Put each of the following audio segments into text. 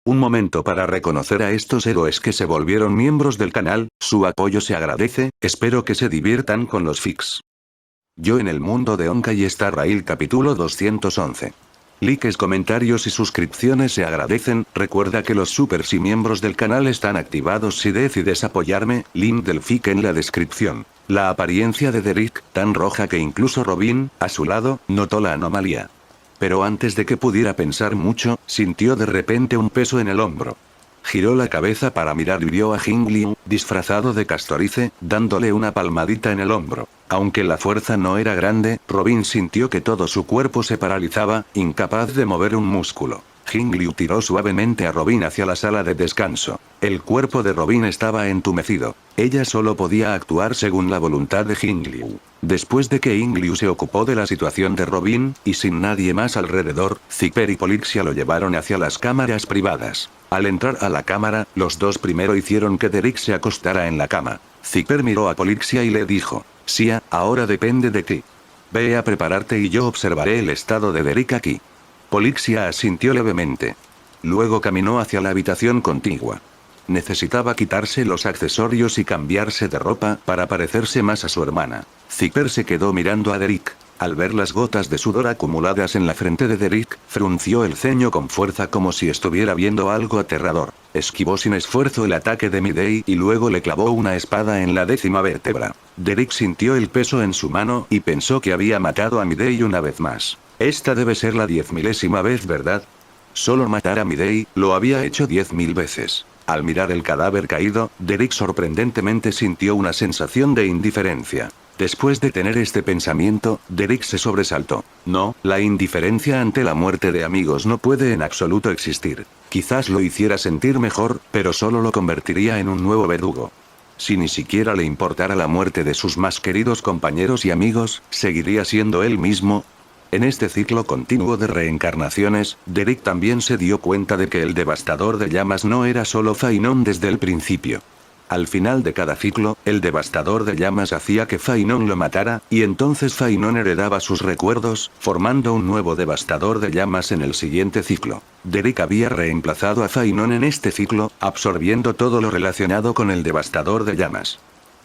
Un momento para reconocer a estos héroes que se volvieron miembros del canal, su apoyo se agradece, espero que se diviertan con los fics. Yo en el mundo de Honkai Star Rail capítulo 211. Likes, comentarios y suscripciones se agradecen, recuerda que los supers y miembros del canal están activados si decides apoyarme, link del fic en la descripción. La apariencia de Derrick, tan roja que incluso Robin, a su lado, notó la anomalía. Pero antes de que pudiera pensar mucho, sintió de repente un peso en el hombro. Giró la cabeza para mirar y vio a Jing Liu, disfrazado de Castorice, dándole una palmadita en el hombro. Aunque la fuerza no era grande, Robin sintió que todo su cuerpo se paralizaba, incapaz de mover un músculo. Jing Liu tiró suavemente a Robin hacia la sala de descanso. El cuerpo de Robin estaba entumecido. Ella solo podía actuar según la voluntad de Jing Liu. Después de que Jing Liu se ocupó de la situación de Robin, y sin nadie más alrededor, Zipper y Polixia lo llevaron hacia las cámaras privadas. Al entrar a la cámara, los dos primero hicieron que Derrick se acostara en la cama. Zipper miró a Polixia y le dijo: Sia, ahora depende de ti. Ve a prepararte y yo observaré el estado de Derrick aquí. Polixia asintió levemente. Luego caminó hacia la habitación contigua. Necesitaba quitarse los accesorios y cambiarse de ropa para parecerse más a su hermana. Zipper se quedó mirando a Derrick. Al ver las gotas de sudor acumuladas en la frente de Derrick, frunció el ceño con fuerza como si estuviera viendo algo aterrador. Esquivó sin esfuerzo el ataque de Midei y luego le clavó una espada en la 10ª vértebra. Derrick sintió el peso en su mano y pensó que había matado a Midei una vez más. Esta debe ser la 10.000ª vez, ¿verdad? Solo matar a Midei, lo había hecho 10.000 veces. Al mirar el cadáver caído, Derrick sorprendentemente sintió una sensación de indiferencia. Después de tener este pensamiento, Derrick se sobresaltó. No, la indiferencia ante la muerte de amigos no puede en absoluto existir. Quizás lo hiciera sentir mejor, pero solo lo convertiría en un nuevo verdugo. Si ni siquiera le importara la muerte de sus más queridos compañeros y amigos, ¿seguiría siendo él mismo? En este ciclo continuo de reencarnaciones, Derrick también se dio cuenta de que el devastador de llamas no era solo Fainon desde el principio. Al final de cada ciclo, el devastador de llamas hacía que Fainon lo matara, y entonces Fainon heredaba sus recuerdos, formando un nuevo devastador de llamas en el siguiente ciclo. Derrick había reemplazado a Fainon en este ciclo, absorbiendo todo lo relacionado con el devastador de llamas.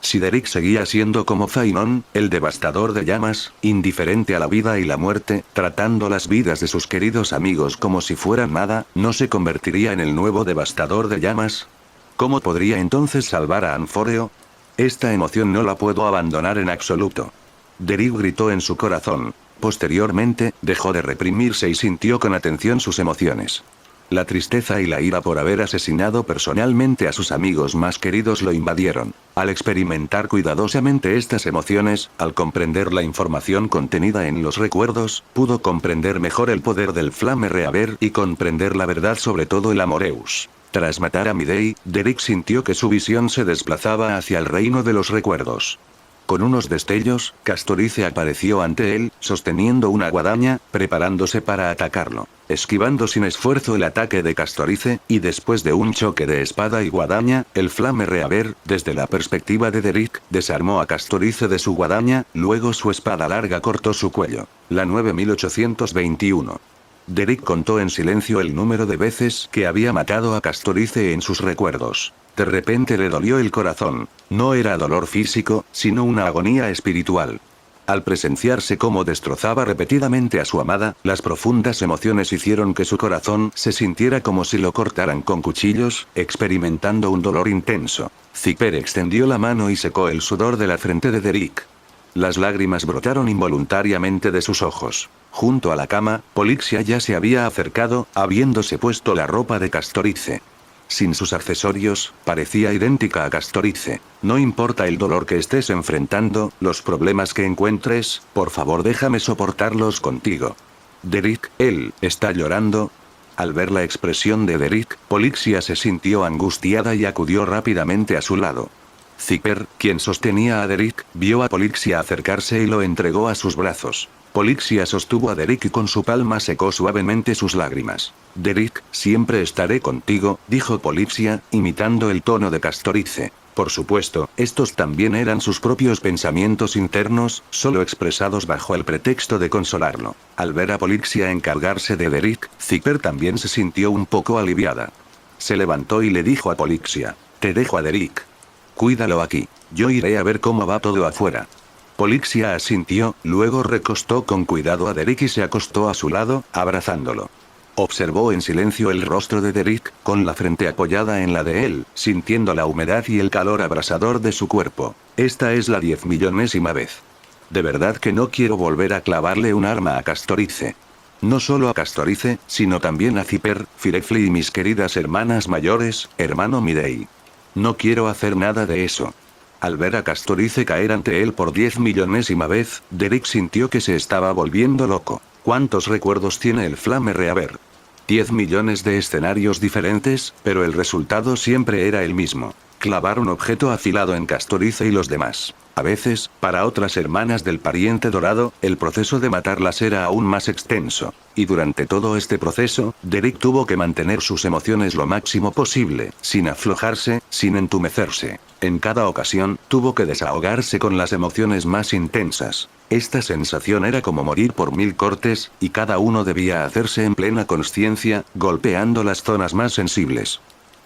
Si Derrick seguía siendo como Fainon, el devastador de llamas, indiferente a la vida y la muerte, tratando las vidas de sus queridos amigos como si fueran nada, ¿no se convertiría en el nuevo devastador de llamas? ¿Cómo podría entonces salvar a Anforeo? Esta emoción no la puedo abandonar en absoluto. Derrick gritó en su corazón. Posteriormente, dejó de reprimirse y sintió con atención sus emociones. La tristeza y la ira por haber asesinado personalmente a sus amigos más queridos lo invadieron. Al experimentar cuidadosamente estas emociones, al comprender la información contenida en los recuerdos, pudo comprender mejor el poder del Flame Reaver y comprender la verdad sobre todo el Amoreus. Tras matar a Midei, Derrick sintió que su visión se desplazaba hacia el reino de los recuerdos. Con unos destellos, Castorice apareció ante él, sosteniendo una guadaña, preparándose para atacarlo. Esquivando sin esfuerzo el ataque de Castorice, y después de un choque de espada y guadaña, el Flame Reaver, desde la perspectiva de Derrick, desarmó a Castorice de su guadaña, luego su espada larga cortó su cuello. La 9821. Derrick contó en silencio el número de veces que había matado a Castorice en sus recuerdos. De repente le dolió el corazón. No era dolor físico, sino una agonía espiritual. Al presenciarse cómo destrozaba repetidamente a su amada, las profundas emociones hicieron que su corazón se sintiera como si lo cortaran con cuchillos, experimentando un dolor intenso. Zipper extendió la mano y secó el sudor de la frente de Derrick. Las lágrimas brotaron involuntariamente de sus ojos. Junto a la cama, Polixia ya se había acercado, habiéndose puesto la ropa de Castorice. Sin sus accesorios, parecía idéntica a Castorice. No importa el dolor que estés enfrentando, los problemas que encuentres, por favor déjame soportarlos contigo. Derrick, él, ¿está llorando? Al ver la expresión de Derrick, Polixia se sintió angustiada y acudió rápidamente a su lado. Zipper, quien sostenía a Derrick, vio a Polixia acercarse y lo entregó a sus brazos. Polixia sostuvo a Derrick y con su palma secó suavemente sus lágrimas. Derrick, siempre estaré contigo, dijo Polixia, imitando el tono de Castorice. Por supuesto, estos también eran sus propios pensamientos internos, solo expresados bajo el pretexto de consolarlo. Al ver a Polixia encargarse de Derrick, Zipper también se sintió un poco aliviada. se levantó y le dijo a Polixia: te dejo a Derek. Cuídalo aquí. Yo iré a ver cómo va todo afuera. Polixia asintió, luego recostó con cuidado a Derek y se acostó a su lado, abrazándolo. Observó en silencio el rostro de Derek, con la frente apoyada en la de él, sintiendo la humedad y el calor abrasador de su cuerpo. Esta es la 10.000.000ª vez. De verdad que no quiero volver a clavarle un arma a Castorice. No solo a Castorice, sino también a Zipper, Firefly y mis queridas hermanas mayores, hermano Midei. No quiero hacer nada de eso. Al ver a Castorice caer ante él por 10.000.000ª vez, Derek sintió que se estaba volviendo loco. ¿Cuántos recuerdos tiene el Flame Reaver? 10 millones de escenarios diferentes, pero el resultado siempre era el mismo. Clavar un objeto afilado en Castorice y los demás. A veces, para otras hermanas del pariente dorado, el proceso de matarlas era aún más extenso. Y durante todo este proceso, Derek tuvo que mantener sus emociones lo máximo posible, sin aflojarse, sin entumecerse. En cada ocasión, tuvo que desahogarse con las emociones más intensas. Esta sensación era como morir por 1000 cortes, y cada uno debía hacerse en plena consciencia, golpeando las zonas más sensibles.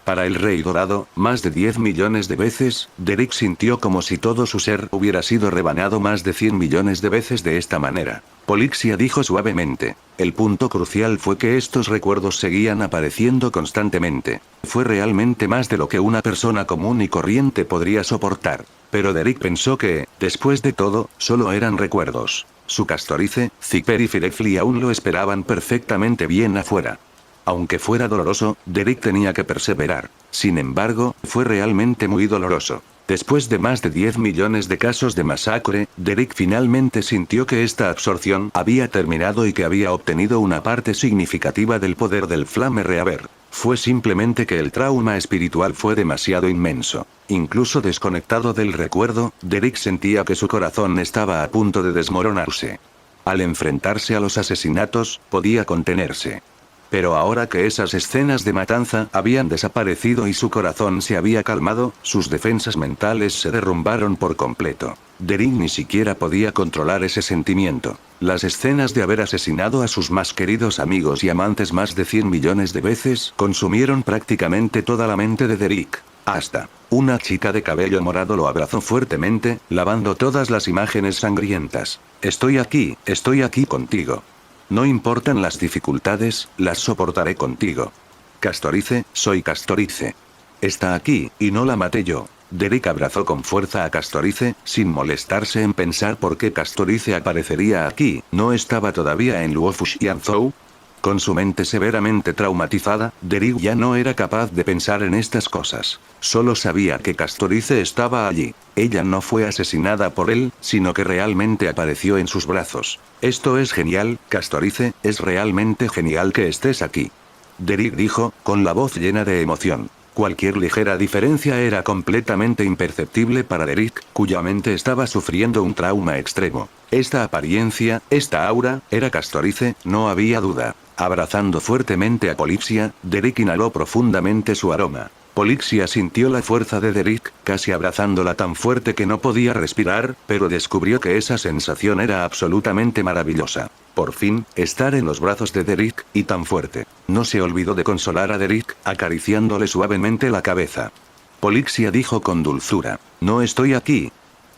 Para el Rey Dorado, más de 10 millones de veces, Derek sintió como si todo su ser hubiera sido rebanado más de 100 millones de veces de esta manera. Polixia dijo suavemente. El punto crucial fue que estos recuerdos seguían apareciendo constantemente. Fue realmente más de lo que una persona común y corriente podría soportar. Pero Derek pensó que, después de todo, solo eran recuerdos. Su Castorice, Zipper y Firefly aún lo esperaban perfectamente bien afuera. Aunque fuera doloroso, Derek tenía que perseverar. Sin embargo, fue realmente muy doloroso. Después de más de 10 millones de casos de masacre, Derek finalmente sintió que esta absorción había terminado y que había obtenido una parte significativa del poder del Flame Reaver. Fue simplemente que el trauma espiritual fue demasiado inmenso. Incluso desconectado del recuerdo, Derek sentía que su corazón estaba a punto de desmoronarse. Al enfrentarse a los asesinatos, podía contenerse. Pero ahora que esas escenas de matanza habían desaparecido y su corazón se había calmado, sus defensas mentales se derrumbaron por completo. Derek ni siquiera podía controlar ese sentimiento. Las escenas de haber asesinado a sus más queridos amigos y amantes más de 100 millones de veces consumieron prácticamente toda la mente de Derek. Hasta una chica de cabello morado lo abrazó fuertemente, lavando todas las imágenes sangrientas. Estoy aquí contigo. No importan las dificultades, las soportaré contigo. Castorice, soy Castorice. Está aquí, y no la maté yo. Derek abrazó con fuerza a Castorice, sin molestarse en pensar por qué Castorice aparecería aquí. ¿No estaba todavía en Luofu Xianzhou? Con su mente severamente traumatizada, Derek ya no era capaz de pensar en estas cosas. Solo sabía que Castorice estaba allí. Ella no fue asesinada por él, sino que realmente apareció en sus brazos. Esto es genial, Castorice, es realmente genial que estés aquí. Derek dijo, con la voz llena de emoción. Cualquier ligera diferencia era completamente imperceptible para Derek, cuya mente estaba sufriendo un trauma extremo. Esta apariencia, esta aura, era Castorice, no había duda. Abrazando fuertemente a Polixia, Derek inhaló profundamente su aroma. Polixia sintió la fuerza de Derek, casi abrazándola tan fuerte que no podía respirar, pero descubrió que esa sensación era absolutamente maravillosa. Por fin, estar en los brazos de Derek, y tan fuerte. No se olvidó de consolar a Derek, acariciándole suavemente la cabeza. Polixia dijo con dulzura. No estoy aquí.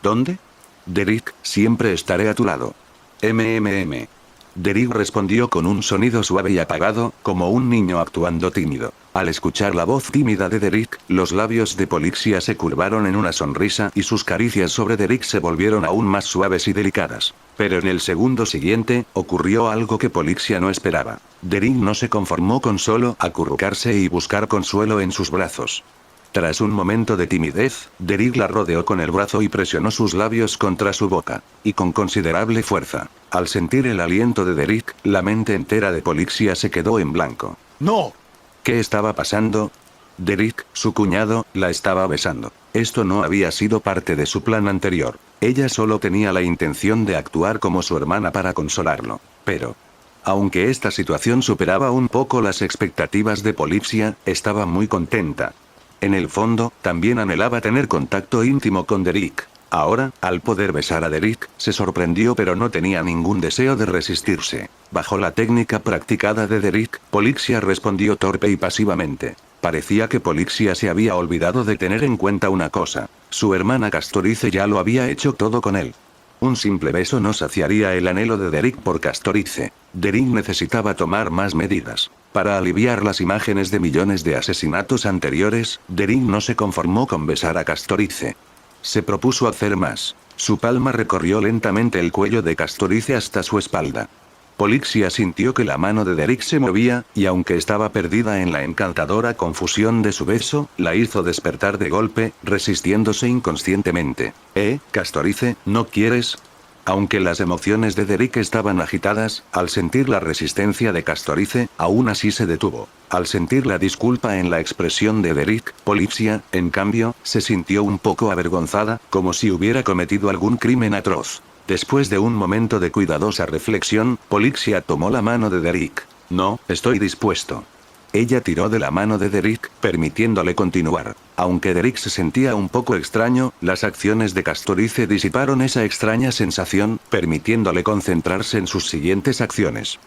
¿Dónde? Derek, siempre estaré a tu lado. Derek respondió con un sonido suave y apagado, como un niño actuando tímido. Al escuchar la voz tímida de Derek, los labios de Polixia se curvaron en una sonrisa y sus caricias sobre Derek se volvieron aún más suaves y delicadas. Pero en el segundo siguiente, ocurrió algo que Polixia no esperaba. Derek no se conformó con solo acurrucarse y buscar consuelo en sus brazos. Tras un momento de timidez, Derek la rodeó con el brazo y presionó sus labios contra su boca. Y con considerable fuerza. Al sentir el aliento de Derek, la mente entera de Polixia se quedó en blanco. ¡No! ¿Qué estaba pasando? Derek, su cuñado, la estaba besando. Esto no había sido parte de su plan anterior. Ella solo tenía la intención de actuar como su hermana para consolarlo. Pero, aunque esta situación superaba un poco las expectativas de Polixia, estaba muy contenta. En el fondo, también anhelaba tener contacto íntimo con Derek. Ahora, al poder besar a Derek, se sorprendió pero no tenía ningún deseo de resistirse. Bajo la técnica practicada de Derek, Polixia respondió torpe y pasivamente. Parecía que Polixia se había olvidado de tener en cuenta una cosa. Su hermana Castorice ya lo había hecho todo con él. Un simple beso no saciaría el anhelo de Derek por Castorice. Derek necesitaba tomar más medidas. Para aliviar las imágenes de millones de asesinatos anteriores, Derek no se conformó con besar a Castorice. Se propuso hacer más. Su palma recorrió lentamente el cuello de Castorice hasta su espalda. Polixia sintió que la mano de Derek se movía, y aunque estaba perdida en la encantadora confusión de su beso, la hizo despertar de golpe, resistiéndose inconscientemente. Castorice, ¿no quieres? Aunque las emociones de Derek estaban agitadas, al sentir la resistencia de Castorice, aún así se detuvo. Al sentir la disculpa en la expresión de Derek, Polixia, en cambio, se sintió un poco avergonzada, como si hubiera cometido algún crimen atroz. Después de un momento de cuidadosa reflexión, Polixia tomó la mano de Derek. No, estoy dispuesto. Ella tiró de la mano de Derek, permitiéndole continuar. Aunque Derek se sentía un poco extraño, las acciones de Castorice disiparon esa extraña sensación, permitiéndole concentrarse en sus siguientes acciones.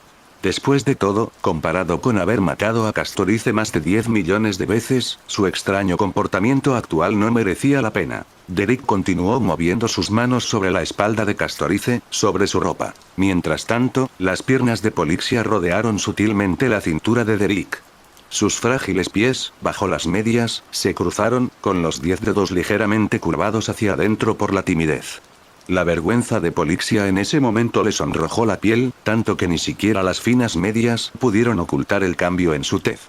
Después de todo, comparado con haber matado a Castorice más de 10 millones de veces, su extraño comportamiento actual no merecía la pena. Derek continuó moviendo sus manos sobre la espalda de Castorice, sobre su ropa. Mientras tanto, las piernas de Polixia rodearon sutilmente la cintura de Derek. Sus frágiles pies, bajo las medias, se cruzaron, con los 10 dedos ligeramente curvados hacia adentro por la timidez. La vergüenza de Polixia en ese momento le sonrojó la piel, tanto que ni siquiera las finas medias pudieron ocultar el cambio en su tez.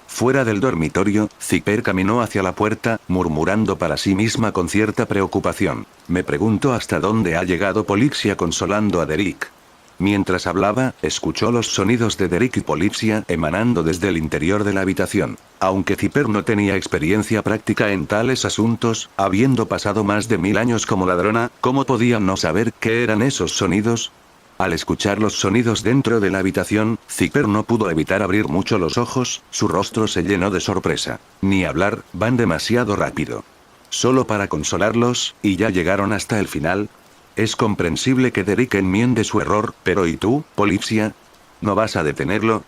Fuera del dormitorio, Zipper caminó hacia la puerta, murmurando para sí misma con cierta preocupación. Me pregunto hasta dónde ha llegado Polixia consolando a Derek. Mientras hablaba, escuchó los sonidos de Derek y Polixia emanando desde el interior de la habitación. Aunque Zipper no tenía experiencia práctica en tales asuntos, habiendo pasado más de 1000 años como ladrona, ¿cómo podía no saber qué eran esos sonidos? Al escuchar los sonidos dentro de la habitación, Zipper no pudo evitar abrir mucho los ojos, su rostro se llenó de sorpresa. Ni hablar, van demasiado rápido. Solo para consolarlos, y ya llegaron hasta el final. Es comprensible que Derek enmiende su error, pero ¿y tú, Polixia? ¿No vas a detenerlo?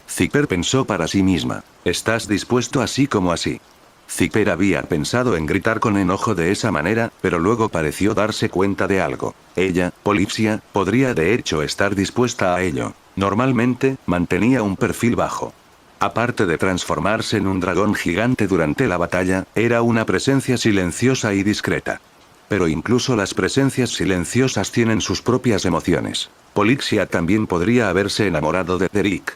Zipper pensó para sí misma. ¿Estás dispuesto así como así? Zipper había pensado en gritar con enojo de esa manera, pero luego pareció darse cuenta de algo. Ella, Polixia, podría de hecho estar dispuesta a ello. Normalmente, mantenía un perfil bajo. Aparte de transformarse en un dragón gigante durante la batalla, era una presencia silenciosa y discreta. Pero incluso las presencias silenciosas tienen sus propias emociones. Polixia también podría haberse enamorado de Derek.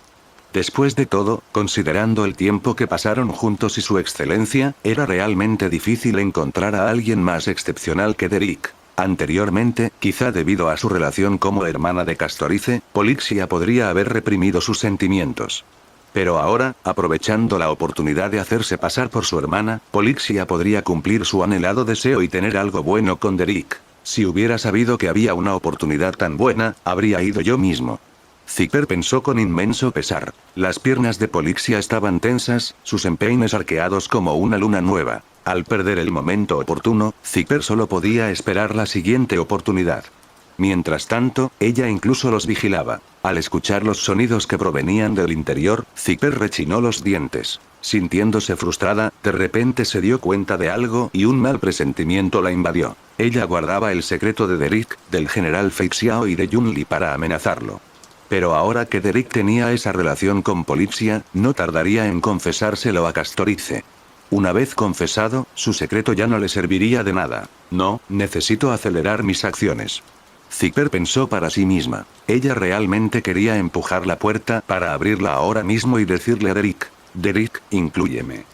Después de todo, considerando el tiempo que pasaron juntos y su excelencia, era realmente difícil encontrar a alguien más excepcional que Derek. Anteriormente, quizá debido a su relación como hermana de Castorice, Polixia podría haber reprimido sus sentimientos. Pero ahora, aprovechando la oportunidad de hacerse pasar por su hermana, Polixia podría cumplir su anhelado deseo y tener algo bueno con Derek. Si hubiera sabido que había una oportunidad tan buena, habría ido yo mismo. Zipper pensó con inmenso pesar. Las piernas de Polixia estaban tensas, sus empeines arqueados como una luna nueva. Al perder el momento oportuno, Zipper solo podía esperar la siguiente oportunidad. Mientras tanto, ella incluso los vigilaba. Al escuchar los sonidos que provenían del interior, Zipper rechinó los dientes. Sintiéndose frustrada, de repente se dio cuenta de algo y un mal presentimiento la invadió. Ella guardaba el secreto de Derek, del general Fei Xiao y de Yunli para amenazarlo. Pero ahora que Derek tenía esa relación con Polixia, no tardaría en confesárselo a Castorice. Una vez confesado, su secreto ya no le serviría de nada. No, necesito acelerar mis acciones. Zipper pensó para sí misma. Ella realmente quería empujar la puerta para abrirla ahora mismo y decirle a Derek: Derek, inclúyeme.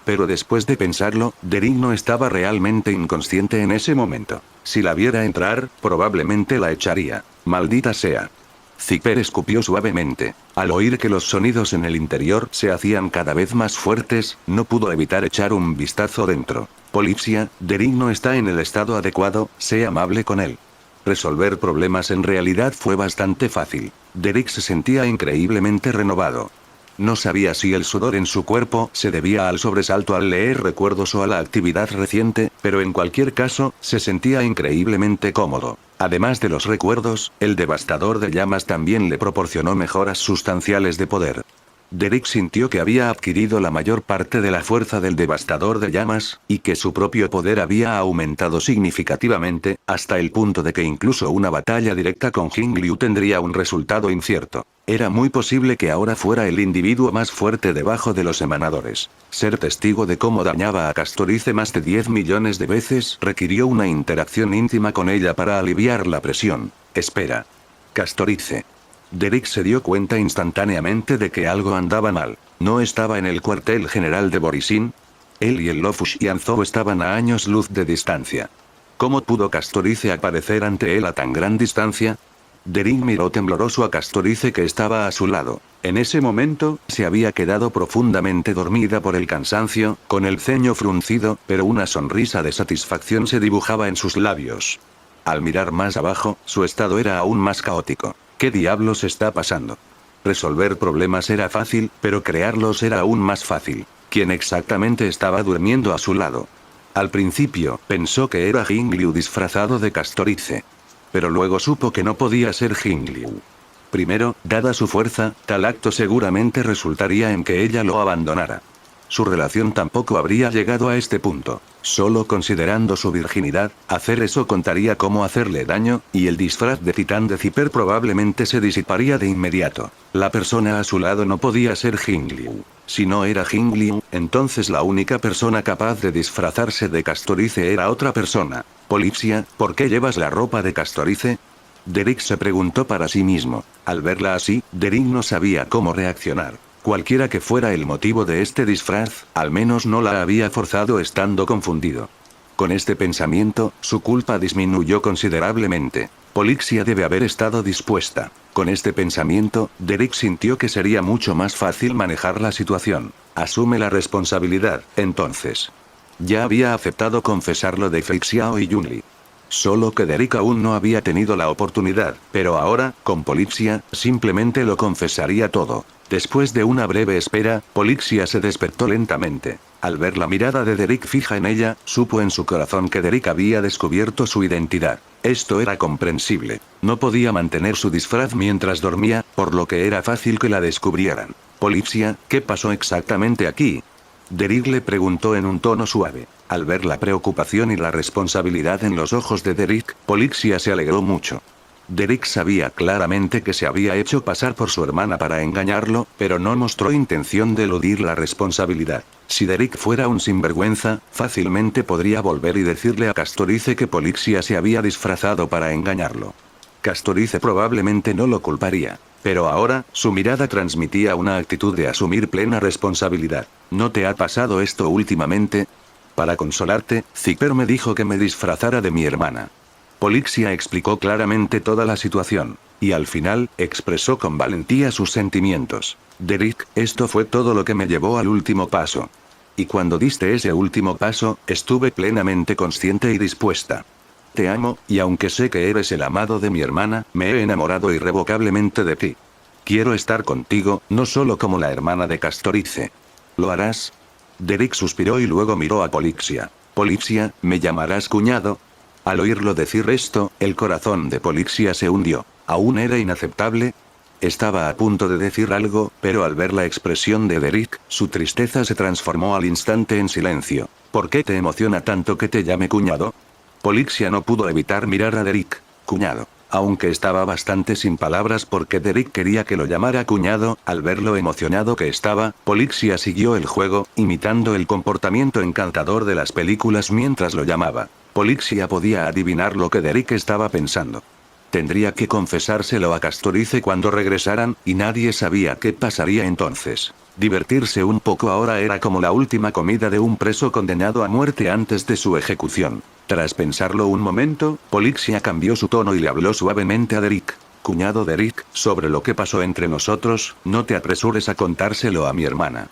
Pero después de pensarlo, Derek no estaba realmente inconsciente en ese momento. Si la viera entrar, probablemente la echaría. Maldita sea. Zipper escupió suavemente. Al oír que los sonidos en el interior se hacían cada vez más fuertes, no pudo evitar echar un vistazo dentro. Polixia, Derek no está en el estado adecuado, sé amable con él. Resolver problemas en realidad fue bastante fácil. Derek se sentía increíblemente renovado. No sabía si el sudor en su cuerpo se debía al sobresalto al leer recuerdos o a la actividad reciente, pero en cualquier caso, se sentía increíblemente cómodo. Además de los recuerdos, el devastador de llamas también le proporcionó mejoras sustanciales de poder. Derek sintió que había adquirido la mayor parte de la fuerza del devastador de llamas, y que su propio poder había aumentado significativamente, hasta el punto de que incluso una batalla directa con Jing Liu tendría un resultado incierto. Era muy posible que ahora fuera el individuo más fuerte debajo de los emanadores. Ser testigo de cómo dañaba a Castorice más de 10 millones de veces requirió una interacción íntima con ella para aliviar la presión. Espera. Castorice. Derek se dio cuenta instantáneamente de que algo andaba mal. ¿No estaba en el cuartel general de Borisin? Él y el Lo Fuxianzou estaban a años luz de distancia. ¿Cómo pudo Castorice aparecer ante él a tan gran distancia? Derek miró tembloroso a Castorice que estaba a su lado. En ese momento, se había quedado profundamente dormida por el cansancio, con el ceño fruncido, pero una sonrisa de satisfacción se dibujaba en sus labios. Al mirar más abajo, su estado era aún más caótico. ¿Qué diablos está pasando? Resolver problemas era fácil, pero crearlos era aún más fácil. ¿Quién exactamente estaba durmiendo a su lado? Al principio, pensó que era Jing Liu disfrazado de Castorice. Pero luego supo que no podía ser Jing Liu. Primero, dada su fuerza, tal acto seguramente resultaría en que ella lo abandonara. Su relación tampoco habría llegado a este punto. Solo considerando su virginidad, hacer eso contaría cómo hacerle daño, y el disfraz de titán de Zipper probablemente se disiparía de inmediato. La persona a su lado no podía ser Jing Liu. Si no era Jing Liu, entonces la única persona capaz de disfrazarse de Castorice era otra persona. Polixia, ¿por qué llevas la ropa de Castorice? Derek se preguntó para sí mismo. Al verla así, Derek no sabía cómo reaccionar. Cualquiera que fuera el motivo de este disfraz, al menos no la había forzado estando confundido. Con este pensamiento, su culpa disminuyó considerablemente. Polixia debe haber estado dispuesta. Con este pensamiento, Derek sintió que sería mucho más fácil manejar la situación. Asume la responsabilidad, entonces. Ya había aceptado confesar lo de Fei Xiao y Yunli. Solo que Derek aún no había tenido la oportunidad, pero ahora, con Polixia, simplemente lo confesaría todo. Después de una breve espera, Polixia se despertó lentamente. Al ver la mirada de Derek fija en ella, supo en su corazón que Derek había descubierto su identidad. Esto era comprensible. No podía mantener su disfraz mientras dormía, por lo que era fácil que la descubrieran. Polixia, ¿qué pasó exactamente aquí? Derek le preguntó en un tono suave. Al ver la preocupación y la responsabilidad en los ojos de Derek, Polixia se alegró mucho. Derek sabía claramente que se había hecho pasar por su hermana para engañarlo, pero no mostró intención de eludir la responsabilidad. Si Derek fuera un sinvergüenza, fácilmente podría volver y decirle a Castorice que Polixia se había disfrazado para engañarlo. Castorice probablemente no lo culparía. Pero ahora, su mirada transmitía una actitud de asumir plena responsabilidad. ¿No te ha pasado esto últimamente? Para consolarte, Zipper me dijo que me disfrazara de mi hermana. Polixia explicó claramente toda la situación. Y al final, expresó con valentía sus sentimientos. Derek, esto fue todo lo que me llevó al último paso. Y cuando diste ese último paso, estuve plenamente consciente y dispuesta. Te amo, y aunque sé que eres el amado de mi hermana, me he enamorado irrevocablemente de ti. Quiero estar contigo, no solo como la hermana de Castorice. ¿Lo harás? Derek suspiró y luego miró a Polixia. Polixia, ¿me llamarás cuñado? Al oírlo decir esto, el corazón de Polixia se hundió. ¿Aún era inaceptable? Estaba a punto de decir algo, pero al ver la expresión de Derek, su tristeza se transformó al instante en silencio. ¿Por qué te emociona tanto que te llame cuñado? Polixia no pudo evitar mirar a Derek. Cuñado. Aunque estaba bastante sin palabras porque Derek quería que lo llamara cuñado, al ver lo emocionado que estaba, Polixia siguió el juego, imitando el comportamiento encantador de las películas mientras lo llamaba. Polixia podía adivinar lo que Derek estaba pensando. Tendría que confesárselo a Castorice cuando regresaran, y nadie sabía qué pasaría entonces. Divertirse un poco ahora era como la última comida de un preso condenado a muerte antes de su ejecución. Tras pensarlo un momento, Polixia cambió su tono y le habló suavemente a Derek. Cuñado Derek, sobre lo que pasó entre nosotros, no te apresures a contárselo a mi hermana.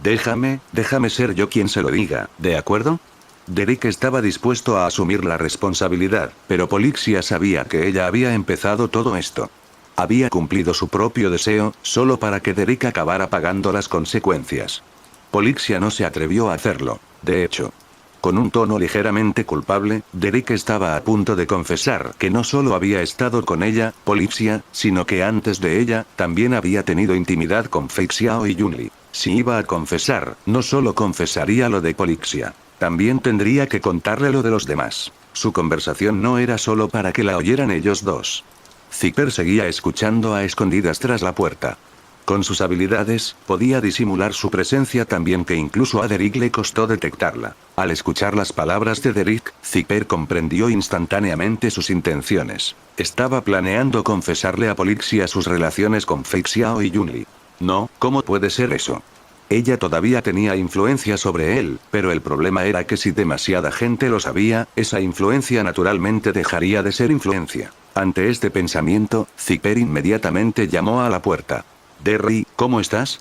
Déjame ser yo quien se lo diga, ¿de acuerdo? Derek estaba dispuesto a asumir la responsabilidad, pero Polixia sabía que ella había empezado todo esto. Había cumplido su propio deseo, solo para que Derek acabara pagando las consecuencias. Polixia no se atrevió a hacerlo. De hecho, Con un tono ligeramente culpable, Derek estaba a punto de confesar que no solo había estado con ella, Polixia, sino que antes de ella, también había tenido intimidad con Fei Xiao y Yunli. Si iba a confesar, no solo confesaría lo de Polixia. También tendría que contarle lo de los demás. Su conversación no era solo para que la oyeran ellos dos. Zipper seguía escuchando a escondidas tras la puerta. Con sus habilidades, podía disimular su presencia tan bien que incluso a Derek le costó detectarla. Al escuchar las palabras de Derek, Zipper comprendió instantáneamente sus intenciones. Estaba planeando confesarle a Polixia sus relaciones con Fei Xiao y Yunli. No, ¿cómo puede ser eso? Ella todavía tenía influencia sobre él, pero el problema era que si demasiada gente lo sabía, esa influencia naturalmente dejaría de ser influencia. Ante este pensamiento, Zipper inmediatamente llamó a la puerta. «Derry, ¿cómo estás?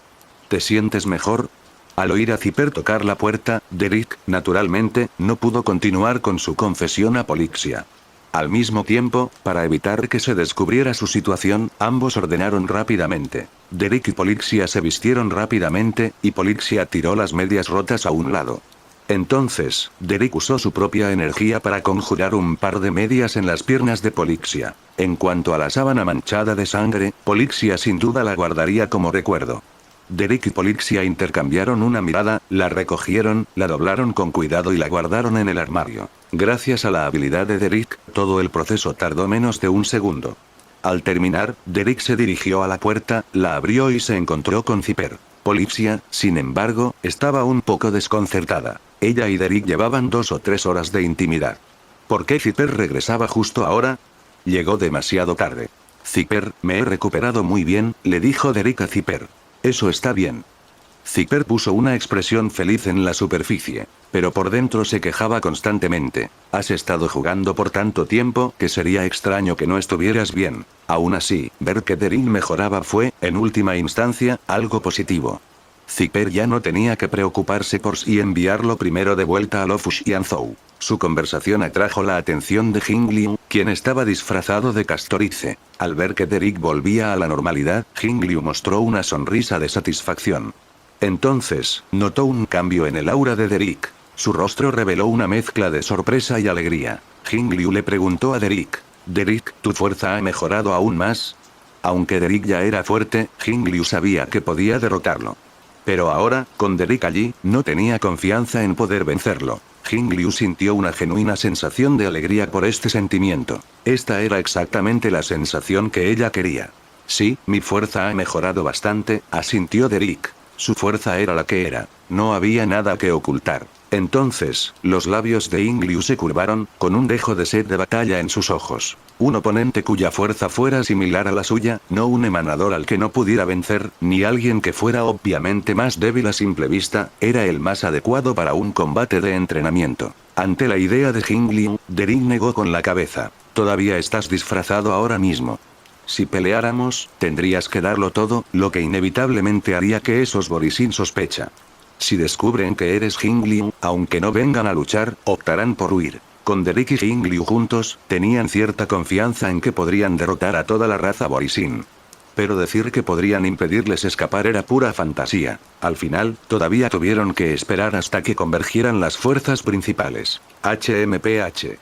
¿Te sientes mejor?» Al oír a Zipper tocar la puerta, Derek, naturalmente, no pudo continuar con su confesión a Polixia. Al mismo tiempo, para evitar que se descubriera su situación, ambos ordenaron rápidamente. Derek y Polixia se vistieron rápidamente, y Polixia tiró las medias rotas a un lado. Entonces, Derek usó su propia energía para conjurar un par de medias en las piernas de Polixia. En cuanto a la sábana manchada de sangre, Polixia sin duda la guardaría como recuerdo. Derek y Polixia intercambiaron una mirada, la recogieron, la doblaron con cuidado y la guardaron en el armario. Gracias a la habilidad de Derek, todo el proceso tardó menos de un segundo. Al terminar, Derek se dirigió a la puerta, la abrió y se encontró con Zipper. Polixia, sin embargo, estaba un poco desconcertada. Ella y Derek llevaban 2 o 3 horas de intimidad. ¿Por qué Zipper regresaba justo ahora? Llegó demasiado tarde. Zipper, me he recuperado muy bien, le dijo Derek a Zipper. Eso está bien. Zipper puso una expresión feliz en la superficie, pero por dentro se quejaba constantemente. Has estado jugando por tanto tiempo que sería extraño que no estuvieras bien. Aún así, ver que Derek mejoraba fue, en última instancia, algo positivo. Zipper ya no tenía que preocuparse por si enviarlo primero de vuelta a Lo Fuxianzhou. Su conversación atrajo la atención de Jing Liu, quien estaba disfrazado de castorice. Al ver que Derek volvía a la normalidad, Jing Liu mostró una sonrisa de satisfacción. Entonces, notó un cambio en el aura de Derek. Su rostro reveló una mezcla de sorpresa y alegría. Jing Liu le preguntó a Derek. «Derek, ¿tu fuerza ha mejorado aún más?» Aunque Derek ya era fuerte, Jing Liu sabía que podía derrotarlo. Pero ahora, con Derek allí, no tenía confianza en poder vencerlo. Jing Liu sintió una genuina sensación de alegría por este sentimiento. Esta era exactamente la sensación que ella quería. «Sí, mi fuerza ha mejorado bastante», asintió Derek. Su fuerza era la que era. No había nada que ocultar. Entonces, los labios de Jing Liu se curvaron, con un dejo de sed de batalla en sus ojos. Un oponente cuya fuerza fuera similar a la suya, no un emanador al que no pudiera vencer, ni alguien que fuera obviamente más débil a simple vista, era el más adecuado para un combate de entrenamiento. Ante la idea de Jing Liu, Derek negó con la cabeza. «Todavía estás disfrazado ahora mismo. Si peleáramos, tendrías que darlo todo, lo que inevitablemente haría que esos Borisin sospecha. Si descubren que eres Jing Liu, aunque no vengan a luchar, optarán por huir». Con Derek y Jing Liu juntos, tenían cierta confianza en que podrían derrotar a toda la raza Borisin. Pero decir que podrían impedirles escapar era pura fantasía. Al final, todavía tuvieron que esperar hasta que convergieran las fuerzas principales. HMPH.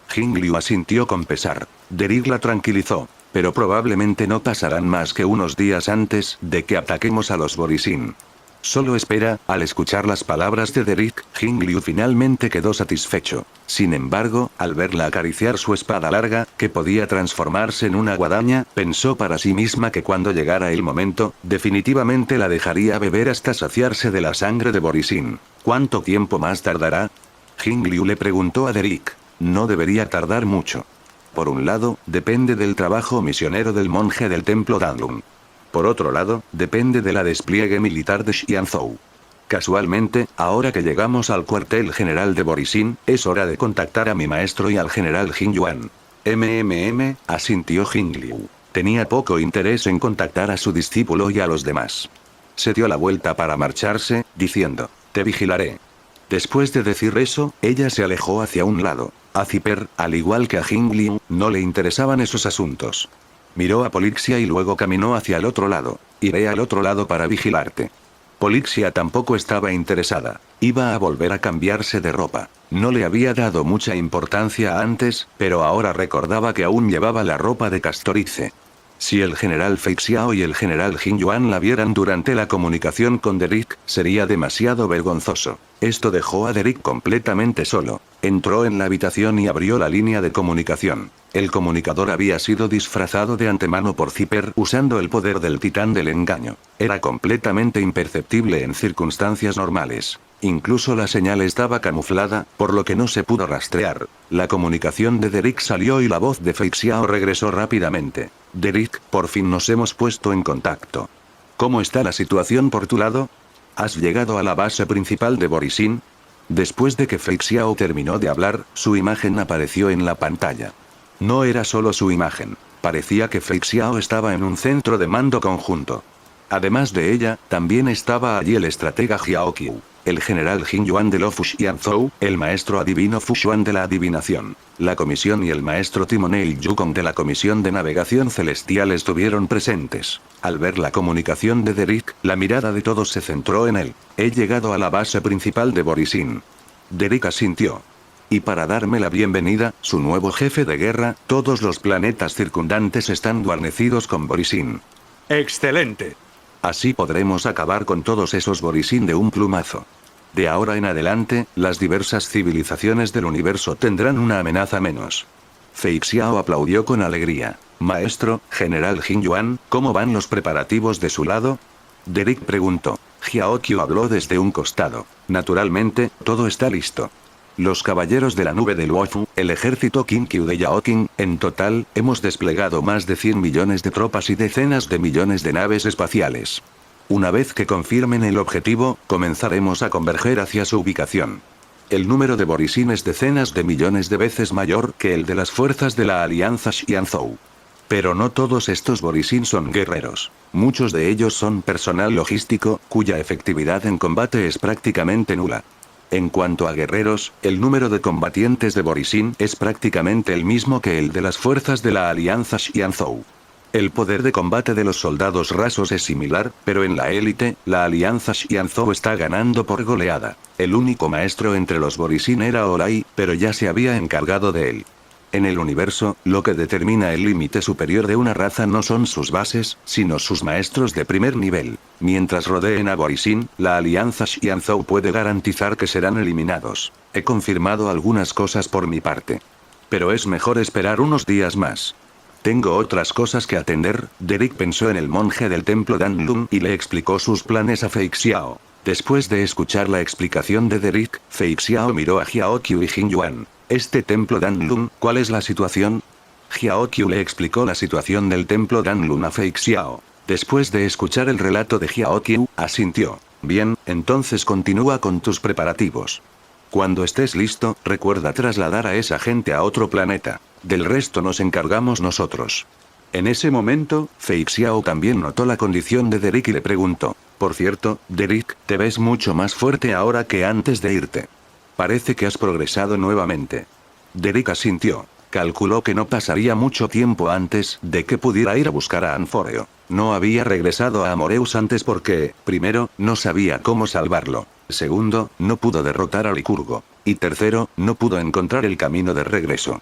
Jing Liu asintió con pesar. Derek la tranquilizó. «Pero probablemente no pasarán más que unos días antes de que ataquemos a los Borisin. Solo espera». Al escuchar las palabras de Derek, Jing Liu finalmente quedó satisfecho. Sin embargo, al verla acariciar su espada larga, que podía transformarse en una guadaña, pensó para sí misma que cuando llegara el momento, definitivamente la dejaría beber hasta saciarse de la sangre de Borisin. «¿Cuánto tiempo más tardará?» Jing Liu le preguntó a Derek. «No debería tardar mucho. Por un lado, depende del trabajo misionero del monje del templo Danlun. Por otro lado, depende de la despliegue militar de Xianzhou. Casualmente, ahora que llegamos al cuartel general de Borisin, es hora de contactar a mi maestro y al general Jin Yuan». Asintió Jing Liu. Tenía poco interés en contactar a su discípulo y a los demás. Se dio la vuelta para marcharse, diciendo: «Te vigilaré». Después de decir eso, ella se alejó hacia un lado. A Zipper, al igual que a Jing Liu, no le interesaban esos asuntos. Miró a Polixia y luego caminó hacia el otro lado. «Iré al otro lado para vigilarte». Polixia tampoco estaba interesada. Iba a volver a cambiarse de ropa. No le había dado mucha importancia antes, pero ahora recordaba que aún llevaba la ropa de Castorice. Si el general Fei Xiao y el general Jin Yuan la vieran durante la comunicación con Derrick, sería demasiado vergonzoso. Esto dejó a Derrick completamente solo. Entró en la habitación y abrió la línea de comunicación. El comunicador había sido disfrazado de antemano por Zipper usando el poder del titán del engaño. Era completamente imperceptible en circunstancias normales. Incluso la señal estaba camuflada, por lo que no se pudo rastrear. La comunicación de Derrick salió y la voz de Fei Xiao regresó rápidamente. Derrick, por fin nos hemos puesto en contacto. ¿Cómo está la situación por tu lado? ¿Has llegado a la base principal de Borisin? Después de que Fei Xiao terminó de hablar, su imagen apareció en la pantalla. No era solo su imagen. Parecía que Fei Xiao estaba en un centro de mando conjunto. Además de ella, también estaba allí el estratega Xiao Qiu, el general Jin Yuan de Lo Fuxianzhou, el maestro adivino Fu Xuan de la adivinación, la comisión y el maestro Timonel Yukong de la comisión de navegación celestial estuvieron presentes. Al ver la comunicación de Derrick, la mirada de todos se centró en él. He llegado a la base principal de Borisin. Derrick asintió. Y para darme la bienvenida, su nuevo jefe de guerra, todos los planetas circundantes están guarnecidos con Borisin. ¡Excelente! Así podremos acabar con todos esos Borisin de un plumazo. De ahora en adelante, las diversas civilizaciones del universo tendrán una amenaza menos. Fei Xiao aplaudió con alegría. Maestro, general Jin Yuan, ¿cómo van los preparativos de su lado? Derrick preguntó. Xiao Qiu habló desde un costado. Naturalmente, todo está listo. Los caballeros de la nube de Luofu, el ejército Qin Qiu de Yao Qing, en total, hemos desplegado más de 100 millones de tropas y decenas de millones de naves espaciales. Una vez que confirmen el objetivo, comenzaremos a converger hacia su ubicación. El número de Borisin es decenas de millones de veces mayor que el de las fuerzas de la Alianza Xianzhou. Pero no todos estos Borisin son guerreros. Muchos de ellos son personal logístico, cuya efectividad en combate es prácticamente nula. En cuanto a guerreros, el número de combatientes de Borisin es prácticamente el mismo que el de las fuerzas de la Alianza Xianzhou. El poder de combate de los soldados rasos es similar, pero en la élite, la Alianza Xianzhou está ganando por goleada. El único maestro entre los Borisin era Olai, pero ya se había encargado de él. En el universo, lo que determina el límite superior de una raza no son sus bases, sino sus maestros de primer nivel. Mientras rodeen a Borisin, la Alianza Xianzhou puede garantizar que serán eliminados. He confirmado algunas cosas por mi parte. Pero es mejor esperar unos días más. Tengo otras cosas que atender. Derrick pensó en el monje del templo Danlun y le explicó sus planes a Fei Xiao. Después de escuchar la explicación de Derrick, Fei Xiao miró a Xiao Qiu y Jin Yuan. Este templo Danlun, ¿cuál es la situación? Xiao Qiu le explicó la situación del templo Danlun a Fei Xiao. Después de escuchar el relato de Xiao Qiu, asintió. Bien, entonces continúa con tus preparativos. Cuando estés listo, recuerda trasladar a esa gente a otro planeta. Del resto nos encargamos nosotros. En ese momento, Fei Xiao también notó la condición de Derrick y le preguntó. Por cierto, Derrick, te ves mucho más fuerte ahora que antes de irte. Parece que has progresado nuevamente. Derrick asintió. Calculó que no pasaría mucho tiempo antes de que pudiera ir a buscar a Anforeo. No había regresado a Amoreus antes porque, primero, no sabía cómo salvarlo. Segundo, no pudo derrotar a Licurgo. Y tercero, no pudo encontrar el camino de regreso.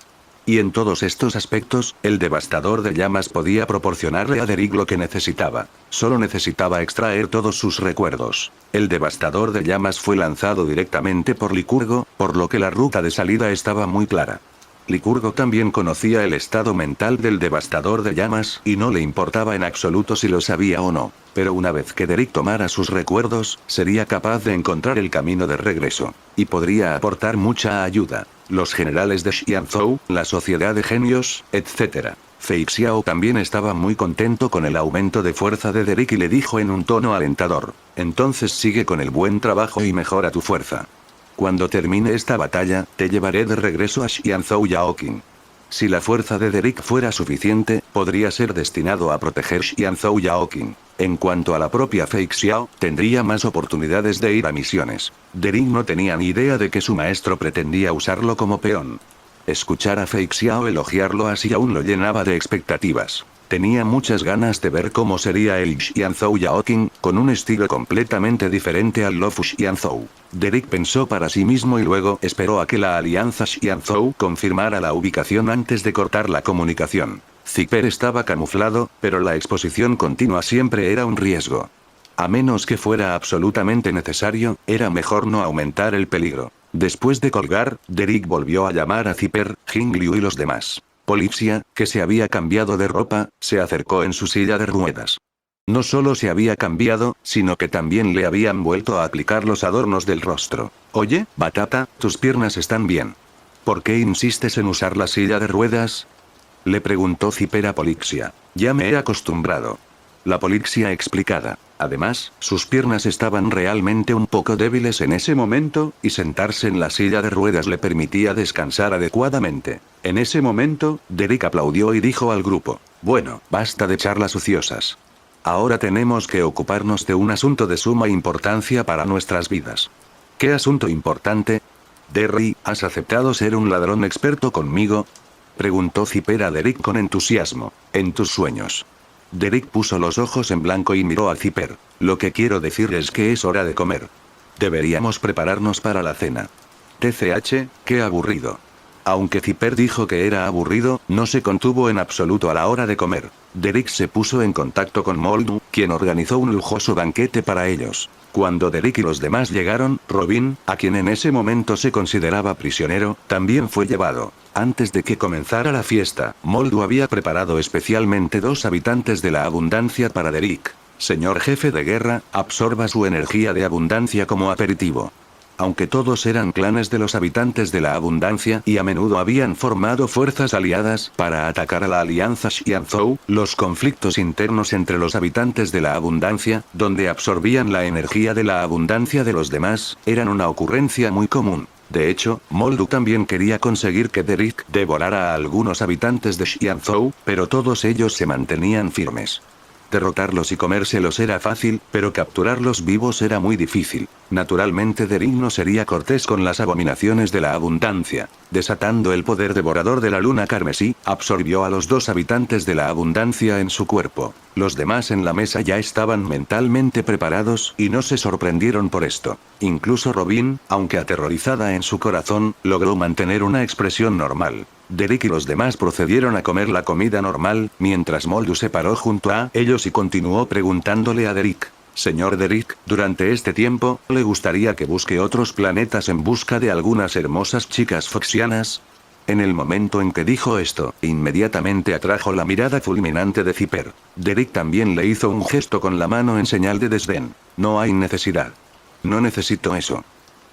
Y en todos estos aspectos, el devastador de llamas podía proporcionarle a Derrick lo que necesitaba. Solo necesitaba extraer todos sus recuerdos. El devastador de llamas fue lanzado directamente por Licurgo, por lo que la ruta de salida estaba muy clara. Licurgo también conocía el estado mental del devastador de llamas y no le importaba en absoluto si lo sabía o no. Pero una vez que Derrick tomara sus recuerdos, sería capaz de encontrar el camino de regreso. Y podría aportar mucha ayuda. Los generales de Xianzhou, la sociedad de genios, etc. Fei Xiao también estaba muy contento con el aumento de fuerza de Derrick y le dijo en un tono alentador. Entonces sigue con el buen trabajo y mejora tu fuerza. Cuando termine esta batalla, te llevaré de regreso a Xianzhou Yao Qing. Si la fuerza de Derrick fuera suficiente, podría ser destinado a proteger Xianzhou Yao Qing. En cuanto a la propia Fei Xiao, tendría más oportunidades de ir a misiones. Derrick no tenía ni idea de que su maestro pretendía usarlo como peón. Escuchar a Fei Xiao elogiarlo así aún lo llenaba de expectativas. Tenía muchas ganas de ver cómo sería el Xianzhou Yaoqing, con un estilo completamente diferente al Luofu Xianzhou. Derek pensó para sí mismo y luego esperó a que la alianza Xianzhou confirmara la ubicación antes de cortar la comunicación. Zipper estaba camuflado, pero la exposición continua siempre era un riesgo. A menos que fuera absolutamente necesario, era mejor no aumentar el peligro. Después de colgar, Derek volvió a llamar a Zipper, Jingliu y los demás. Polixia, que se había cambiado de ropa, se acercó en su silla de ruedas. No solo se había cambiado, sino que también le habían vuelto a aplicar los adornos del rostro. Oye, Batata, tus piernas están bien. ¿Por qué insistes en usar la silla de ruedas? Le preguntó Zipper a Polixia. Ya me he acostumbrado. La Polixia explicada. Además, sus piernas estaban realmente un poco débiles en ese momento, y sentarse en la silla de ruedas le permitía descansar adecuadamente. En ese momento, Derek aplaudió y dijo al grupo: bueno, basta de charlas ociosas. Ahora tenemos que ocuparnos de un asunto de suma importancia para nuestras vidas. ¿Qué asunto importante? Derry, ¿has aceptado ser un ladrón experto conmigo? Preguntó Zipper a Derek con entusiasmo. En tus sueños. Derek puso los ojos en blanco y miró a Zipper. Lo que quiero decir es que es hora de comer. Deberíamos prepararnos para la cena. TCH, qué aburrido. Aunque Zipper dijo que era aburrido, no se contuvo en absoluto a la hora de comer. Derek se puso en contacto con Moldu, quien organizó un lujoso banquete para ellos. Cuando Derek y los demás llegaron, Robin, a quien en ese momento se consideraba prisionero, también fue llevado. Antes de que comenzara la fiesta, Moldu había preparado especialmente 2 habitantes de la abundancia para Derek. Señor jefe de guerra, absorba su energía de abundancia como aperitivo. Aunque todos eran clanes de los habitantes de la abundancia y a menudo habían formado fuerzas aliadas para atacar a la alianza Xianzhou, los conflictos internos entre los habitantes de la abundancia, donde absorbían la energía de la abundancia de los demás, eran una ocurrencia muy común. De hecho, Moldu también quería conseguir que Derek devorara a algunos habitantes de Xianzhou, pero todos ellos se mantenían firmes. Derrotarlos y comérselos era fácil, pero capturarlos vivos era muy difícil. Naturalmente Derek no sería cortés con las abominaciones de la abundancia. Desatando el poder devorador de la luna carmesí, absorbió a los 2 habitantes de la abundancia en su cuerpo. Los demás en la mesa ya estaban mentalmente preparados y no se sorprendieron por esto. Incluso Robin, aunque aterrorizada en su corazón, logró mantener una expresión normal. Derek y los demás procedieron a comer la comida normal, mientras Moldu se paró junto a ellos y continuó preguntándole a Derek. Señor Derek, durante este tiempo, ¿le gustaría que busque otros planetas en busca de algunas hermosas chicas foxianas? En el momento en que dijo esto, inmediatamente atrajo la mirada fulminante de Zipper. Derek también le hizo un gesto con la mano en señal de desdén. No hay necesidad. No necesito eso.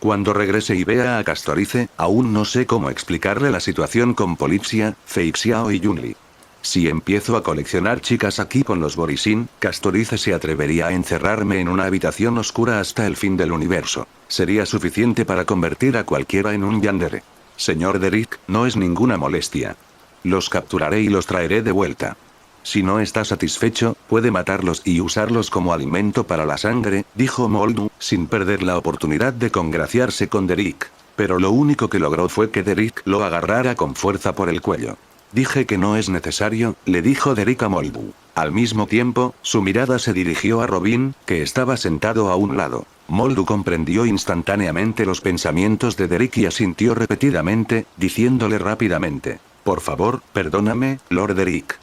Cuando regrese y vea a Castorice, aún no sé cómo explicarle la situación con Polixia, Feixiao y Yunli. Si empiezo a coleccionar chicas aquí con los Borisin, Castorice se atrevería a encerrarme en una habitación oscura hasta el fin del universo. Sería suficiente para convertir a cualquiera en un yandere. Señor Derek, no es ninguna molestia. Los capturaré y los traeré de vuelta. Si no está satisfecho, puede matarlos y usarlos como alimento para la sangre, dijo Moldu, sin perder la oportunidad de congraciarse con Derek. Pero lo único que logró fue que Derek lo agarrara con fuerza por el cuello. Dije que no es necesario, le dijo Derek a Moldu. Al mismo tiempo, su mirada se dirigió a Robin, que estaba sentado a un lado. Moldu comprendió instantáneamente los pensamientos de Derek y asintió repetidamente, diciéndole rápidamente: por favor, perdóname, Lord Derek.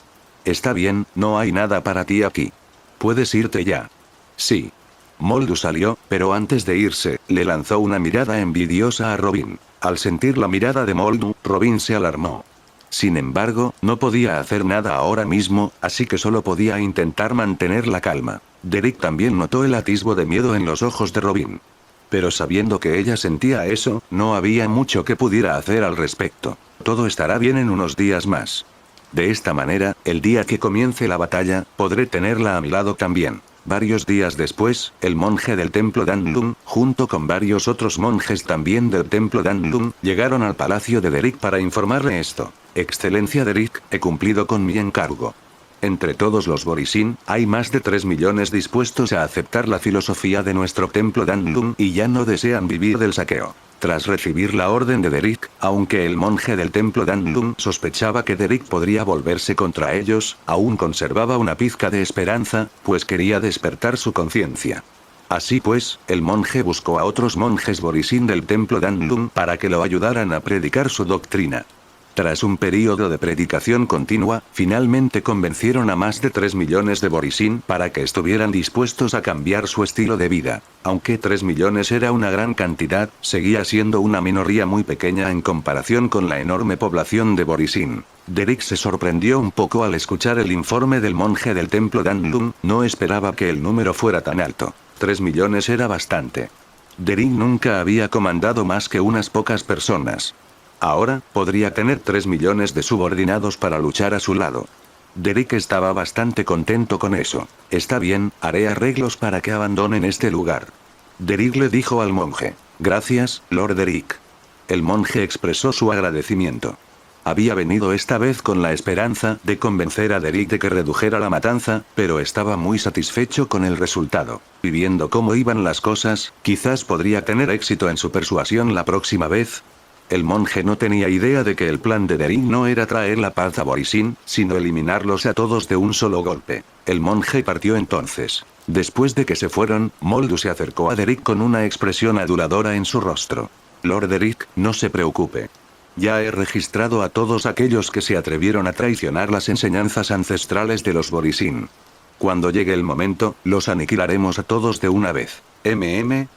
Está bien, no hay nada para ti aquí. Puedes irte ya. Sí. Moldu salió, pero antes de irse, le lanzó una mirada envidiosa a Robin. Al sentir la mirada de Moldu, Robin se alarmó. Sin embargo, no podía hacer nada ahora mismo, así que solo podía intentar mantener la calma. Derek también notó el atisbo de miedo en los ojos de Robin. Pero sabiendo que ella sentía eso, no había mucho que pudiera hacer al respecto. Todo estará bien en unos días más. De esta manera, el día que comience la batalla, podré tenerla a mi lado también. Varios días después, el monje del templo Danlun, junto con varios otros monjes también del templo Danlun, llegaron al palacio de Derek para informarle esto. Excelencia Derek, he cumplido con mi encargo. Entre todos los Borisin, hay más de 3 millones dispuestos a aceptar la filosofía de nuestro templo Danlun y ya no desean vivir del saqueo. Tras recibir la orden de Derek, aunque el monje del templo Danlun sospechaba que Derek podría volverse contra ellos, aún conservaba una pizca de esperanza, pues quería despertar su conciencia. Así pues, el monje buscó a otros monjes Borisin del templo Danlun para que lo ayudaran a predicar su doctrina. Tras un período de predicación continua, finalmente convencieron a más de 3 millones de Borisin para que estuvieran dispuestos a cambiar su estilo de vida. Aunque 3 millones era una gran cantidad, seguía siendo una minoría muy pequeña en comparación con la enorme población de Borisin. Derek se sorprendió un poco al escuchar el informe del monje del templo Danlun, no esperaba que el número fuera tan alto. 3 millones era bastante. Derek nunca había comandado más que unas pocas personas. Ahora, podría tener 3 millones de subordinados para luchar a su lado. Derek estaba bastante contento con eso. Está bien, haré arreglos para que abandonen este lugar. Derek le dijo al monje. Gracias, Lord Derek. El monje expresó su agradecimiento. Había venido esta vez con la esperanza de convencer a Derek de que redujera la matanza, pero estaba muy satisfecho con el resultado. Y viendo cómo iban las cosas, quizás podría tener éxito en su persuasión la próxima vez. El monje no tenía idea de que el plan de Derek no era traer la paz a Borisin, sino eliminarlos a todos de un solo golpe. El monje partió entonces. Después de que se fueron, Moldu se acercó a Derek con una expresión aduladora en su rostro. Lord Derek, no se preocupe. Ya he registrado a todos aquellos que se atrevieron a traicionar las enseñanzas ancestrales de los Borisin. Cuando llegue el momento, los aniquilaremos a todos de una vez.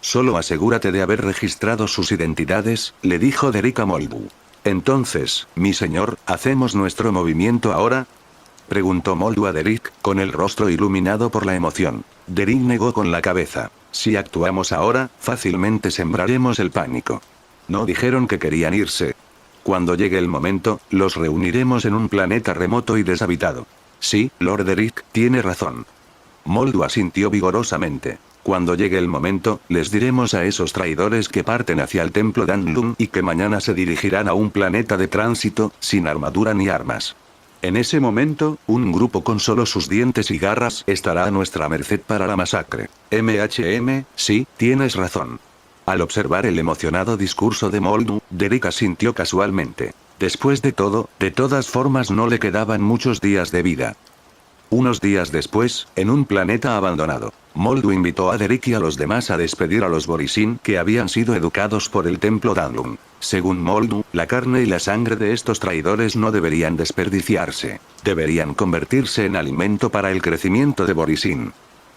Solo asegúrate de haber registrado sus identidades, le dijo Derek a Moldu. Entonces, mi señor, ¿hacemos nuestro movimiento ahora? Preguntó Moldu a Derek, con el rostro iluminado por la emoción. Derek negó con la cabeza. Si actuamos ahora, fácilmente sembraremos el pánico. No dijeron que querían irse. Cuando llegue el momento, los reuniremos en un planeta remoto y deshabitado. Sí, Lord Derek, tiene razón. Moldu asintió vigorosamente. Cuando llegue el momento, les diremos a esos traidores que parten hacia el templo Danlun y que mañana se dirigirán a un planeta de tránsito, sin armadura ni armas. En ese momento, un grupo con solo sus dientes y garras estará a nuestra merced para la masacre. Sí, tienes razón. Al observar el emocionado discurso de Moldu, Derek asintió casualmente. Después de todo, de todas formas no le quedaban muchos días de vida. Unos días después, en un planeta abandonado, Moldu invitó a Derek y a los demás a despedir a los Borisin que habían sido educados por el templo Danlun. Según Moldu, la carne y la sangre de estos traidores no deberían desperdiciarse. Deberían convertirse en alimento para el crecimiento de Borisin.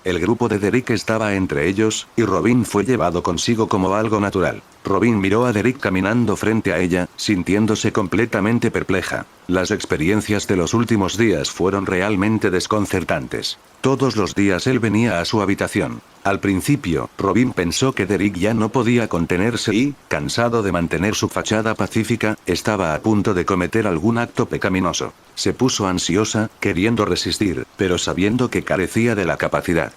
El grupo de Derek estaba entre ellos, y Robin fue llevado consigo como algo natural. Robin miró a Derek caminando frente a ella, sintiéndose completamente perpleja. Las experiencias de los últimos días fueron realmente desconcertantes. Todos los días él venía a su habitación. Al principio, Robin pensó que Derek ya no podía contenerse y, cansado de mantener su fachada pacífica, estaba a punto de cometer algún acto pecaminoso. Se puso ansiosa, queriendo resistir, pero sabiendo que carecía de la capacidad.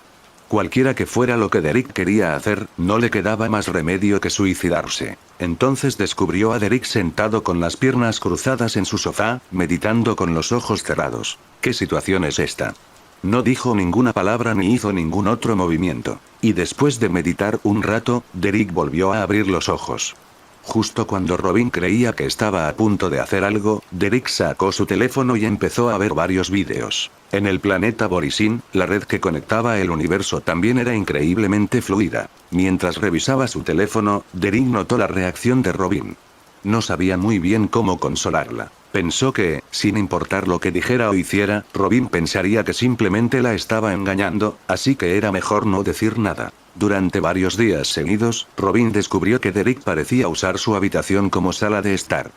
Cualquiera que fuera lo que Derek quería hacer, no le quedaba más remedio que suicidarse. Entonces descubrió a Derek sentado con las piernas cruzadas en su sofá, meditando con los ojos cerrados. ¿Qué situación es esta? No dijo ninguna palabra ni hizo ningún otro movimiento. Y después de meditar un rato, Derek volvió a abrir los ojos. Justo cuando Robin creía que estaba a punto de hacer algo, Derek sacó su teléfono y empezó a ver varios vídeos. En el planeta Borisin, la red que conectaba el universo también era increíblemente fluida. Mientras revisaba su teléfono, Derek notó la reacción de Robin. No sabía muy bien cómo consolarla. Pensó que, sin importar lo que dijera o hiciera, Robin pensaría que simplemente la estaba engañando, así que era mejor no decir nada. Durante varios días seguidos, Robin descubrió que Derek parecía usar su habitación como sala de estar.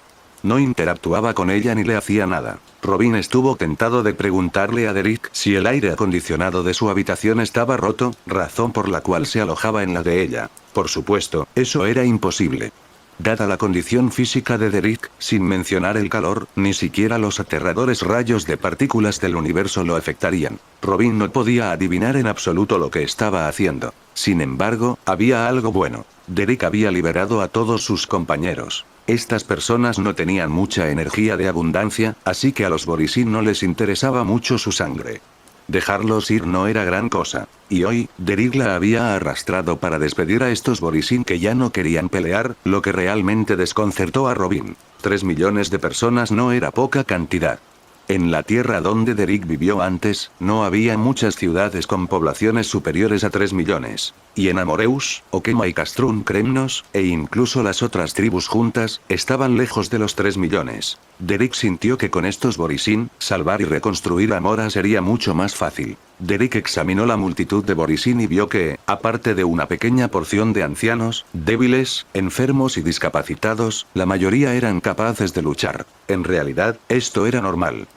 No interactuaba con ella ni le hacía nada. Robin estuvo tentado de preguntarle a Derek si el aire acondicionado de su habitación estaba roto, razón por la cual se alojaba en la de ella. Por supuesto, eso era imposible. Dada la condición física de Derek, sin mencionar el calor, ni siquiera los aterradores rayos de partículas del universo lo afectarían. Robin no podía adivinar en absoluto lo que estaba haciendo. Sin embargo, había algo bueno. Derek había liberado a todos sus compañeros. Estas personas no tenían mucha energía de abundancia, así que a los Borisin no les interesaba mucho su sangre. Dejarlos ir no era gran cosa. Y hoy, Derrick la había arrastrado para despedir a estos Borisin que ya no querían pelear, lo que realmente desconcertó a Robin. 3 millones de personas no era poca cantidad. En la tierra donde Derrick vivió antes, no había muchas ciudades con poblaciones superiores a 3 millones. Y en Amoreus, Okema y Castrun Kremnos, e incluso las otras tribus juntas, estaban lejos de los 3 millones. Derrick sintió que con estos Borisin, salvar y reconstruir Amora sería mucho más fácil. Derrick examinó la multitud de Borisin y vio que, aparte de una pequeña porción de ancianos, débiles, enfermos y discapacitados, la mayoría eran capaces de luchar. En realidad, esto era normal.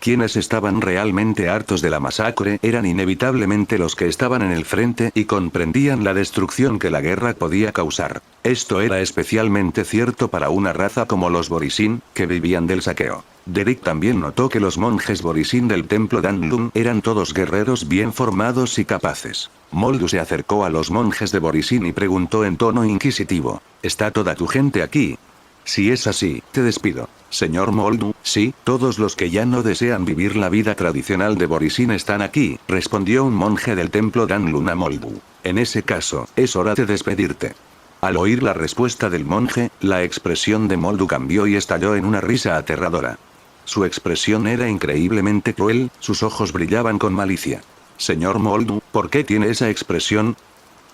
Quienes estaban realmente hartos de la masacre eran inevitablemente los que estaban en el frente y comprendían la destrucción que la guerra podía causar. Esto era especialmente cierto para una raza como los Borisin, que vivían del saqueo. Derrick también notó que los monjes Borisin del templo Danlun eran todos guerreros bien formados y capaces. Moldu se acercó a los monjes de Borisin y preguntó en tono inquisitivo: ¿Está toda tu gente aquí? Si es así, te despido. Señor Moldu, sí, todos los que ya no desean vivir la vida tradicional de Borisin están aquí, respondió un monje del templo Danlun a Moldu. En ese caso, es hora de despedirte. Al oír la respuesta del monje, la expresión de Moldu cambió y estalló en una risa aterradora. Su expresión era increíblemente cruel, sus ojos brillaban con malicia. Señor Moldu, ¿por qué tiene esa expresión?,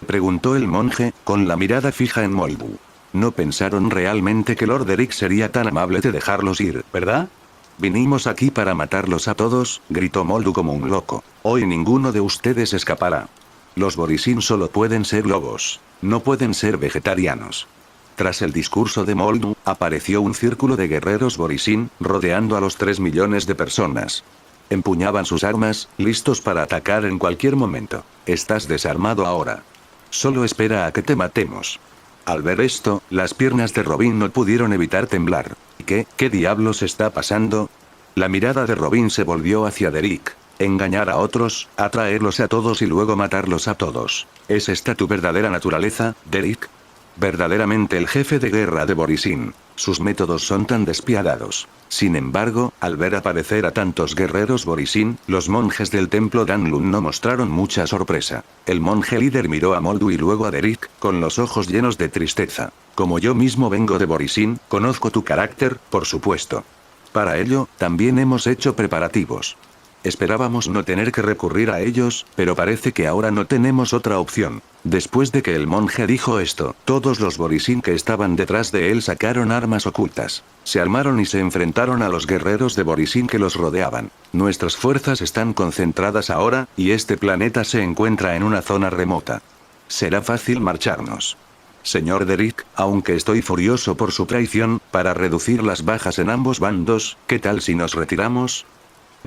preguntó el monje, con la mirada fija en Moldu. No pensaron realmente que Lord Derrick sería tan amable de dejarlos ir, ¿verdad? Vinimos aquí para matarlos a todos, gritó Moldu como un loco. Hoy ninguno de ustedes escapará. Los Borisin solo pueden ser lobos. No pueden ser vegetarianos. Tras el discurso de Moldu, apareció un círculo de guerreros Borisin, rodeando a los 3 millones de personas. Empuñaban sus armas, listos para atacar en cualquier momento. Estás desarmado ahora. Solo espera a que te matemos. Al ver esto, las piernas de Robin no pudieron evitar temblar. ¿Qué diablos está pasando? La mirada de Robin se volvió hacia Derrick. Engañar a otros, atraerlos a todos y luego matarlos a todos. ¿Es esta tu verdadera naturaleza, Derrick? Verdaderamente el jefe de guerra de Borisin. Sus métodos son tan despiadados. Sin embargo, al ver aparecer a tantos guerreros Borisin, los monjes del templo Danlun no mostraron mucha sorpresa. El monje líder miró a Moldu y luego a Derrick, con los ojos llenos de tristeza. Como yo mismo vengo de Borisin, conozco tu carácter, por supuesto. Para ello, también hemos hecho preparativos. Esperábamos no tener que recurrir a ellos, pero parece que ahora no tenemos otra opción. Después de que el monje dijo esto, todos los Borisin que estaban detrás de él sacaron armas ocultas. Se armaron y se enfrentaron a los guerreros de Borisin que los rodeaban. Nuestras fuerzas están concentradas ahora, y este planeta se encuentra en una zona remota. Será fácil marcharnos. Señor Derrick, aunque estoy furioso por su traición, para reducir las bajas en ambos bandos, ¿qué tal si nos retiramos?,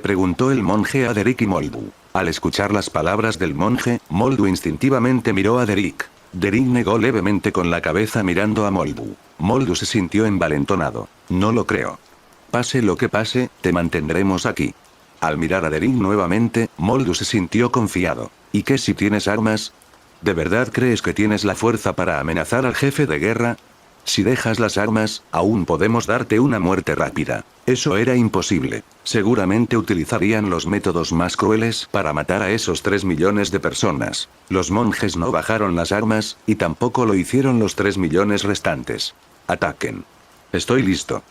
preguntó el monje a Derrick y Moldu. Al escuchar las palabras del monje, Moldu instintivamente miró a Derrick. Derrick negó levemente con la cabeza mirando a Moldu. Moldu se sintió envalentonado. No lo creo. Pase lo que pase, te mantendremos aquí. Al mirar a Derrick nuevamente, Moldu se sintió confiado. ¿Y qué si tienes armas? ¿De verdad crees que tienes la fuerza para amenazar al jefe de guerra? Si dejas las armas, aún podemos darte una muerte rápida. Eso era imposible. Seguramente utilizarían los métodos más crueles para matar a esos 3 millones de personas. Los monjes no bajaron las armas, y tampoco lo hicieron los 3 millones restantes. Ataquen. Estoy listo,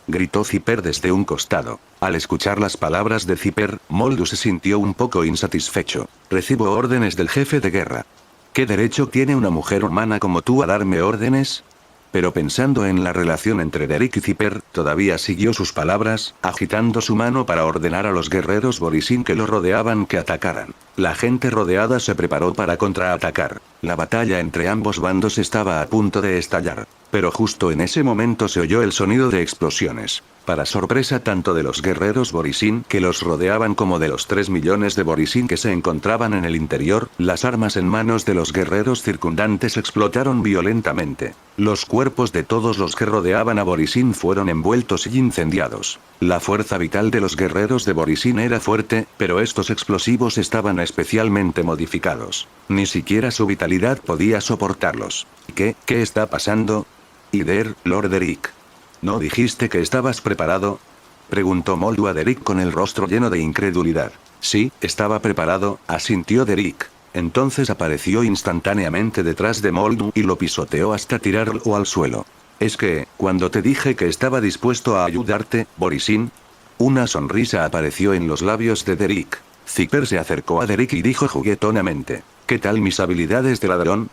gritó Zipper desde un costado. Al escuchar las palabras de Zipper, Moldu se sintió un poco insatisfecho. Recibo órdenes del jefe de guerra. ¿Qué derecho tiene una mujer humana como tú a darme órdenes? Pero pensando en la relación entre Derrick y Zipper, todavía siguió sus palabras, agitando su mano para ordenar a los guerreros Borisin que lo rodeaban que atacaran. La gente rodeada se preparó para contraatacar. La batalla entre ambos bandos estaba a punto de estallar. Pero justo en ese momento se oyó el sonido de explosiones. Para sorpresa tanto de los guerreros Borisin que los rodeaban como de los 3 millones de Borisin que se encontraban en el interior, las armas en manos de los guerreros circundantes explotaron violentamente. Los cuerpos de todos los que rodeaban a Borisin fueron envueltos y incendiados. La fuerza vital de los guerreros de Borisin era fuerte, pero estos explosivos estaban especialmente modificados. Ni siquiera su vitalidad podía soportarlos. ¿Qué está pasando? Lord Derrick. ¿No dijiste que estabas preparado?, Preguntó Moldu a Derek con el rostro lleno de incredulidad. Sí, estaba preparado, asintió Derek. Entonces apareció instantáneamente detrás de Moldu y lo pisoteó hasta tirarlo al suelo. Es que, cuando te dije que estaba dispuesto a ayudarte, Borisin. Una sonrisa apareció en los labios de Derek. Zipper se acercó a Derek y dijo juguetonamente. ¿Qué tal mis habilidades de ladrón?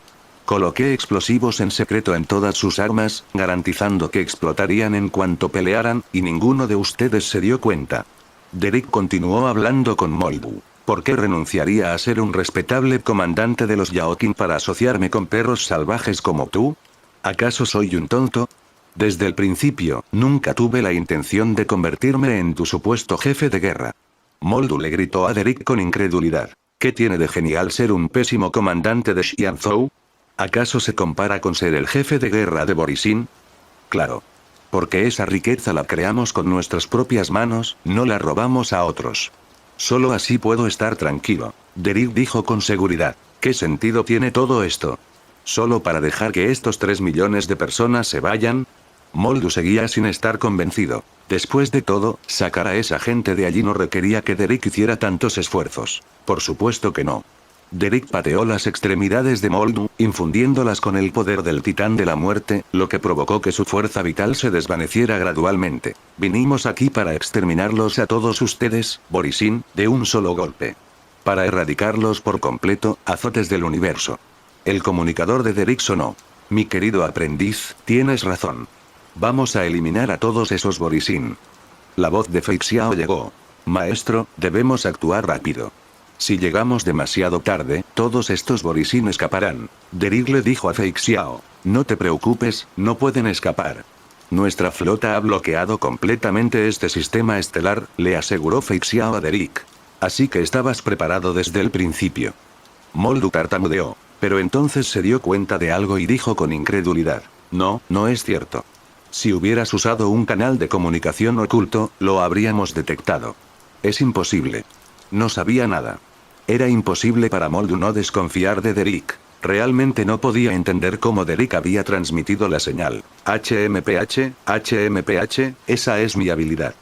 Coloqué explosivos en secreto en todas sus armas, garantizando que explotarían en cuanto pelearan, y ninguno de ustedes se dio cuenta. Derek continuó hablando con Moldu. ¿Por qué renunciaría a ser un respetable comandante de los Yaokin para asociarme con perros salvajes como tú? ¿Acaso soy un tonto? Desde el principio, nunca tuve la intención de convertirme en tu supuesto jefe de guerra. Moldu le gritó a Derek con incredulidad. ¿Qué tiene de genial ser un pésimo comandante de Xianzhou? ¿Acaso se compara con ser el jefe de guerra de Borisin? Claro. Porque esa riqueza la creamos con nuestras propias manos, no la robamos a otros. Solo así puedo estar tranquilo. Derek dijo con seguridad. ¿Qué sentido tiene todo esto? ¿Solo para dejar que estos 3 millones de personas se vayan? Moldu seguía sin estar convencido. Después de todo, sacar a esa gente de allí no requería que Derek hiciera tantos esfuerzos. Por supuesto que no. Derek pateó las extremidades de Moldu, infundiéndolas con el poder del titán de la muerte, lo que provocó que su fuerza vital se desvaneciera gradualmente. Vinimos aquí para exterminarlos a todos ustedes, Borisin, de un solo golpe. Para erradicarlos por completo, azotes del universo. El comunicador de Derek sonó. Mi querido aprendiz, tienes razón. Vamos a eliminar a todos esos Borisin. La voz de Fei Xiao llegó. Maestro, debemos actuar rápido. Si llegamos demasiado tarde, todos estos Borisin escaparán. Derek le dijo a Fei Xiao. No te preocupes, no pueden escapar. Nuestra flota ha bloqueado completamente este sistema estelar, le aseguró Fei Xiao a Derek. Así que estabas preparado desde el principio. Moldu tartamudeó. Pero entonces se dio cuenta de algo y dijo con incredulidad. No, no es cierto. Si hubieras usado un canal de comunicación oculto, lo habríamos detectado. Es imposible. No sabía nada. Era imposible para Moldu no desconfiar de Derek. Realmente no podía entender cómo Derek había transmitido la señal. HMPH, HMPH, esa es mi habilidad.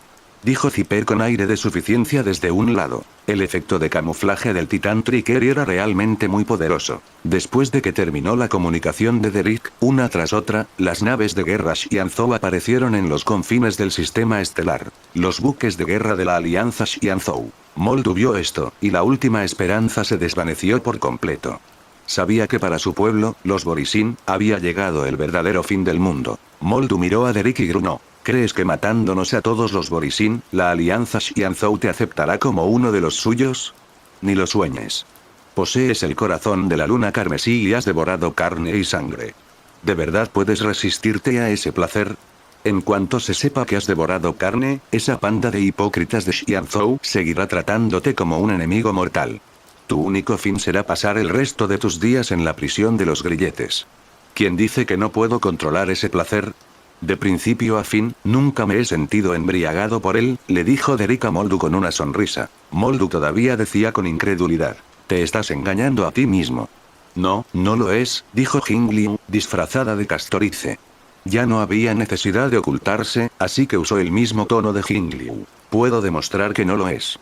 Dijo Zipper con aire de suficiencia desde un lado. El efecto de camuflaje del titán Tricker era realmente muy poderoso. Después de que terminó la comunicación de Derek, una tras otra, las naves de guerra Xianzhou aparecieron en los confines del sistema estelar. Los buques de guerra de la Alianza Xianzhou. Moldu vio esto, y la última esperanza se desvaneció por completo. Sabía que para su pueblo, los Borisin, había llegado el verdadero fin del mundo. Moldu miró a Derek y grunó. ¿Crees que matándonos a todos los Borisin, la Alianza Xianzhou te aceptará como uno de los suyos? Ni lo sueñes. Posees el corazón de la luna carmesí y has devorado carne y sangre. ¿De verdad puedes resistirte a ese placer? En cuanto se sepa que has devorado carne, esa panda de hipócritas de Xianzhou seguirá tratándote como un enemigo mortal. Tu único fin será pasar el resto de tus días en la prisión de los grilletes. ¿Quién dice que no puedo controlar ese placer? De principio a fin, nunca me he sentido embriagado por él, le dijo Derek a Moldu con una sonrisa. Moldu todavía decía con incredulidad. Te estás engañando a ti mismo. No, no lo es, dijo Jingliu, disfrazada de Castorice. Ya no había necesidad de ocultarse, así que usó el mismo tono de Jingliu. Puedo demostrar que no lo es.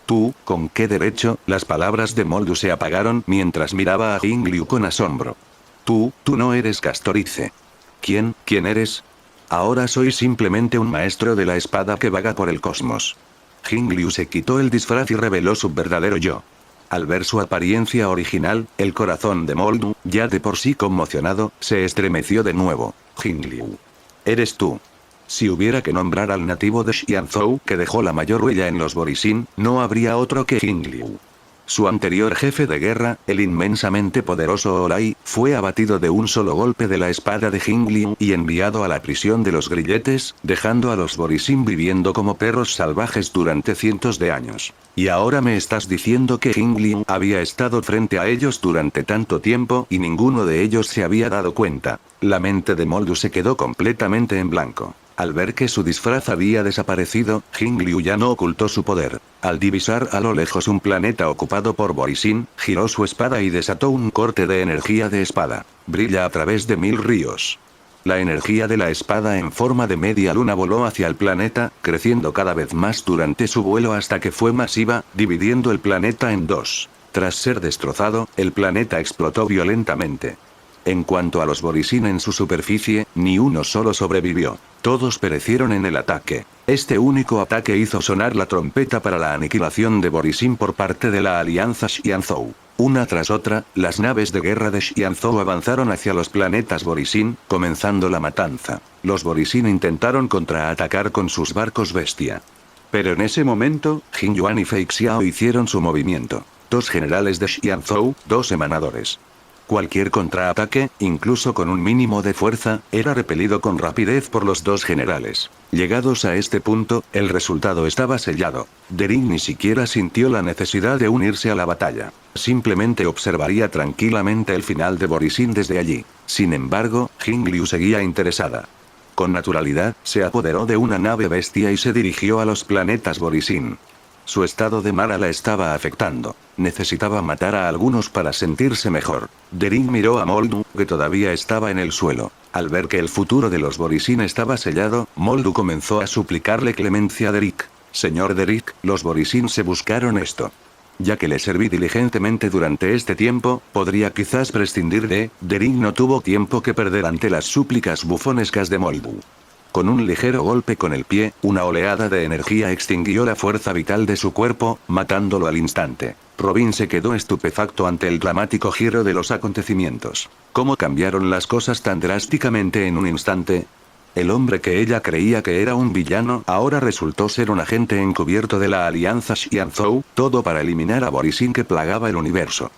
¿Tú, con qué derecho? Las palabras de Moldu se apagaron mientras miraba a Jingliu con asombro. Tú no eres Castorice. ¿Quién eres? Ahora soy simplemente un maestro de la espada que vaga por el cosmos. Jingliu se quitó el disfraz y reveló su verdadero yo. Al ver su apariencia original, el corazón de Moldu, ya de por sí conmocionado, se estremeció de nuevo. Jingliu. Eres tú. Si hubiera que nombrar al nativo de Xianzhou que dejó la mayor huella en los Borisin, no habría otro que Jingliu. Su anterior jefe de guerra, el inmensamente poderoso Olai, fue abatido de un solo golpe de la espada de Jingliu y enviado a la prisión de los grilletes, dejando a los Borisin viviendo como perros salvajes durante cientos de años. Y ahora me estás diciendo que Jingliu había estado frente a ellos durante tanto tiempo y ninguno de ellos se había dado cuenta. La mente de Moldu se quedó completamente en blanco. Al ver que su disfraz había desaparecido, Jingliu ya no ocultó su poder. Al divisar a lo lejos un planeta ocupado por Borisin, giró su espada y desató un corte de energía de espada. Brilla a través de 1000 ríos. La energía de la espada en forma de media luna voló hacia el planeta, creciendo cada vez más durante su vuelo hasta que fue masiva, dividiendo el planeta en dos. Tras ser destrozado, el planeta explotó violentamente. En cuanto a los Borisin en su superficie, ni uno solo sobrevivió. Todos perecieron en el ataque. Este único ataque hizo sonar la trompeta para la aniquilación de Borisin por parte de la Alianza Xianzhou. Una tras otra, las naves de guerra de Xianzhou avanzaron hacia los planetas Borisin, comenzando la matanza. Los Borisin intentaron contraatacar con sus barcos bestia. Pero en ese momento, Jin Yuan y Fei Xiao hicieron su movimiento. Dos generales de Xianzhou, dos emanadores. Cualquier contraataque, incluso con un mínimo de fuerza, era repelido con rapidez por los dos generales. Llegados a este punto, el resultado estaba sellado. Derek ni siquiera sintió la necesidad de unirse a la batalla. Simplemente observaría tranquilamente el final de Borisin desde allí. Sin embargo, Jing Liu seguía interesada. Con naturalidad, se apoderó de una nave bestia y se dirigió a los planetas Borisin. Su estado de mala la estaba afectando. Necesitaba matar a algunos para sentirse mejor. Derek miró a Moldu, que todavía estaba en el suelo. Al ver que el futuro de los Borisin estaba sellado, Moldu comenzó a suplicarle clemencia a Derek. Señor Derek, los Borisin se buscaron esto. Ya que le serví diligentemente durante este tiempo, podría quizás prescindir de... Derek no tuvo tiempo que perder ante las súplicas bufonescas de Moldu. Con un ligero golpe con el pie, una oleada de energía extinguió la fuerza vital de su cuerpo, matándolo al instante. Robin se quedó estupefacto ante el dramático giro de los acontecimientos. ¿Cómo cambiaron las cosas tan drásticamente en un instante? El hombre que ella creía que era un villano ahora resultó ser un agente encubierto de la Alianza Xianzhou, todo para eliminar a Borisin que plagaba el universo.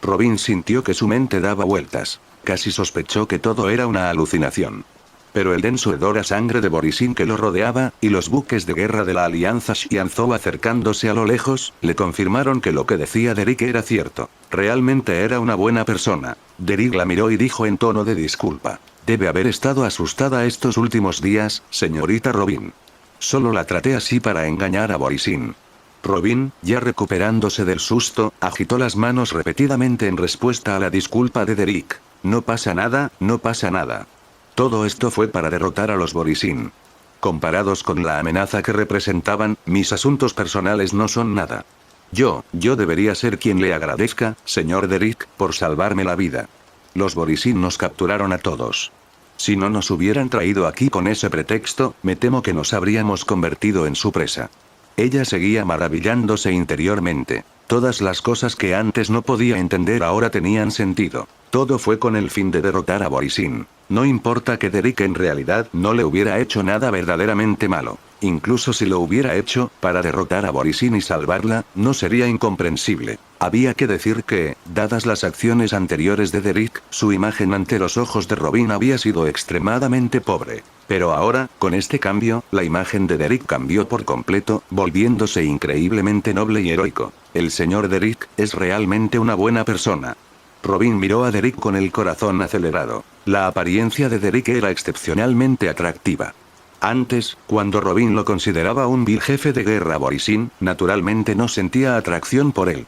Robin sintió que su mente daba vueltas. Casi sospechó que todo era una alucinación. Pero el denso hedor a sangre de Borisin que lo rodeaba, y los buques de guerra de la Alianza Xianzhou acercándose a lo lejos, le confirmaron que lo que decía Derek era cierto. Realmente era una buena persona. Derek la miró y dijo en tono de disculpa. Debe haber estado asustada estos últimos días, señorita Robin. Solo la traté así para engañar a Borisin. Robin, ya recuperándose del susto, agitó las manos repetidamente en respuesta a la disculpa de Derek. No pasa nada, no pasa nada. Todo esto fue para derrotar a los Borisin. Comparados con la amenaza que representaban, mis asuntos personales no son nada. Yo debería ser quien le agradezca, señor Derek, por salvarme la vida. Los Borisin nos capturaron a todos. Si no nos hubieran traído aquí con ese pretexto, me temo que nos habríamos convertido en su presa. Ella seguía maravillándose interiormente. Todas las cosas que antes no podía entender ahora tenían sentido. Todo fue con el fin de derrotar a Borisin. No importa que Derek en realidad no le hubiera hecho nada verdaderamente malo. Incluso si lo hubiera hecho, para derrotar a Borisin y salvarla, no sería incomprensible. Había que decir que, dadas las acciones anteriores de Derek, su imagen ante los ojos de Robin había sido extremadamente pobre. Pero ahora, con este cambio, la imagen de Derek cambió por completo, volviéndose increíblemente noble y heroico. El señor Derek es realmente una buena persona. Robin miró a Derek con el corazón acelerado. La apariencia de Derek era excepcionalmente atractiva. Antes, cuando Robin lo consideraba un vil jefe de guerra Borisin, naturalmente no sentía atracción por él.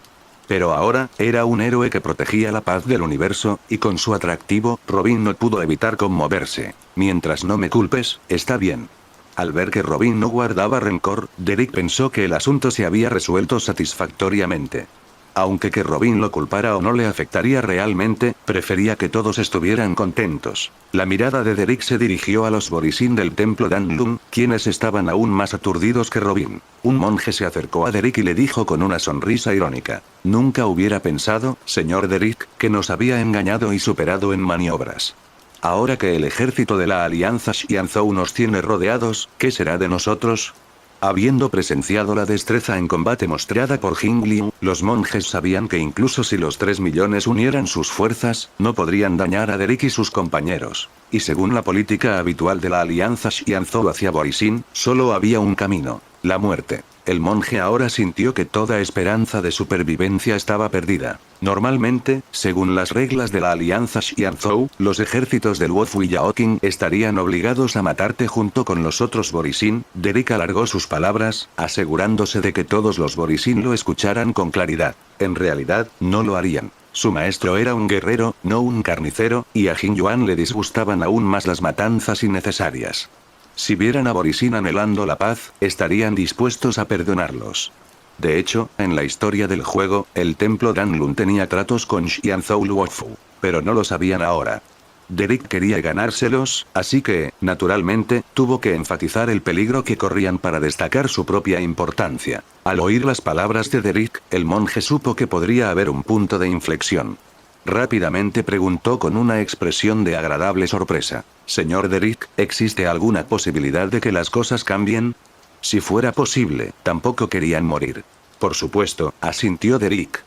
Pero ahora, era un héroe que protegía la paz del universo, y con su atractivo, Robin no pudo evitar conmoverse. Mientras no me culpes, está bien. Al ver que Robin no guardaba rencor, Derek pensó que el asunto se había resuelto satisfactoriamente. Aunque que Robin lo culpara o no le afectaría realmente, prefería que todos estuvieran contentos. La mirada de Derek se dirigió a los Borisin del templo Danlun, quienes estaban aún más aturdidos que Robin. Un monje se acercó a Derek y le dijo con una sonrisa irónica. Nunca hubiera pensado, señor Derek, que nos había engañado y superado en maniobras. Ahora que el ejército de la Alianza Xianzhou nos tiene rodeados, ¿qué será de nosotros? Habiendo presenciado la destreza en combate mostrada por Jing Liu, los monjes sabían que incluso si los 3 millones unieran sus fuerzas, no podrían dañar a Derek y sus compañeros. Y según la política habitual de la Alianza Xianzhou hacia Borisin, solo había un camino: la muerte. El monje ahora sintió que toda esperanza de supervivencia estaba perdida. Normalmente, según las reglas de la Alianza Xianzhou, los ejércitos del Wolf y Yaoqing estarían obligados a matarte junto con los otros Borisin. Derek alargó sus palabras, asegurándose de que todos los Borisin lo escucharan con claridad. En realidad, no lo harían. Su maestro era un guerrero, no un carnicero, y a Jin Yuan le disgustaban aún más las matanzas innecesarias. Si vieran a Borisin anhelando la paz, estarían dispuestos a perdonarlos. De hecho, en la historia del juego, el templo Danlun tenía tratos con Xianzhou Luofu, pero no lo sabían ahora. Derrick quería ganárselos, así que, naturalmente, tuvo que enfatizar el peligro que corrían para destacar su propia importancia. Al oír las palabras de Derrick, el monje supo que podría haber un punto de inflexión. Rápidamente preguntó con una expresión de agradable sorpresa: «Señor Derrick, ¿existe alguna posibilidad de que las cosas cambien?» Si fuera posible, tampoco querían morir. Por supuesto, asintió Derrick.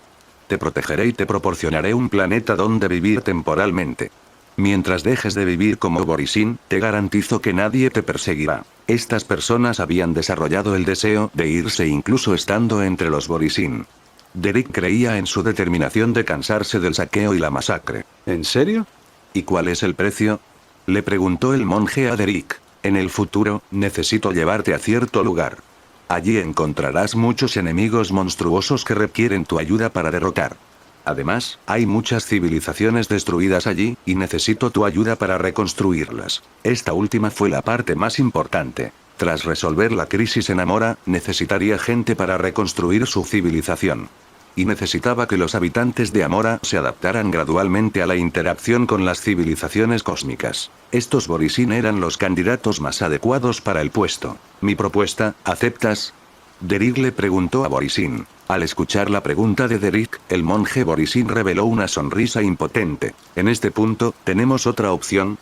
Te protegeré y te proporcionaré un planeta donde vivir temporalmente. Mientras dejes de vivir como Borisin, te garantizo que nadie te perseguirá. Estas personas habían desarrollado el deseo de irse incluso estando entre los Borisin. Derrick creía en su determinación de cansarse del saqueo y la masacre. ¿En serio? ¿Y cuál es el precio?, le preguntó el monje a Derrick. En el futuro, necesito llevarte a cierto lugar. Allí encontrarás muchos enemigos monstruosos que requieren tu ayuda para derrotar. Además, hay muchas civilizaciones destruidas allí, y necesito tu ayuda para reconstruirlas. Esta última fue la parte más importante. Tras resolver la crisis en Amora, necesitaría gente para reconstruir su civilización. Y necesitaba que los habitantes de Amora se adaptaran gradualmente a la interacción con las civilizaciones cósmicas. Estos Borisin eran los candidatos más adecuados para el puesto. ¿Mi propuesta, aceptas?, Derrick le preguntó a Borisin. Al escuchar la pregunta de Derrick, el monje Borisin reveló una sonrisa impotente. En este punto, tenemos otra opción.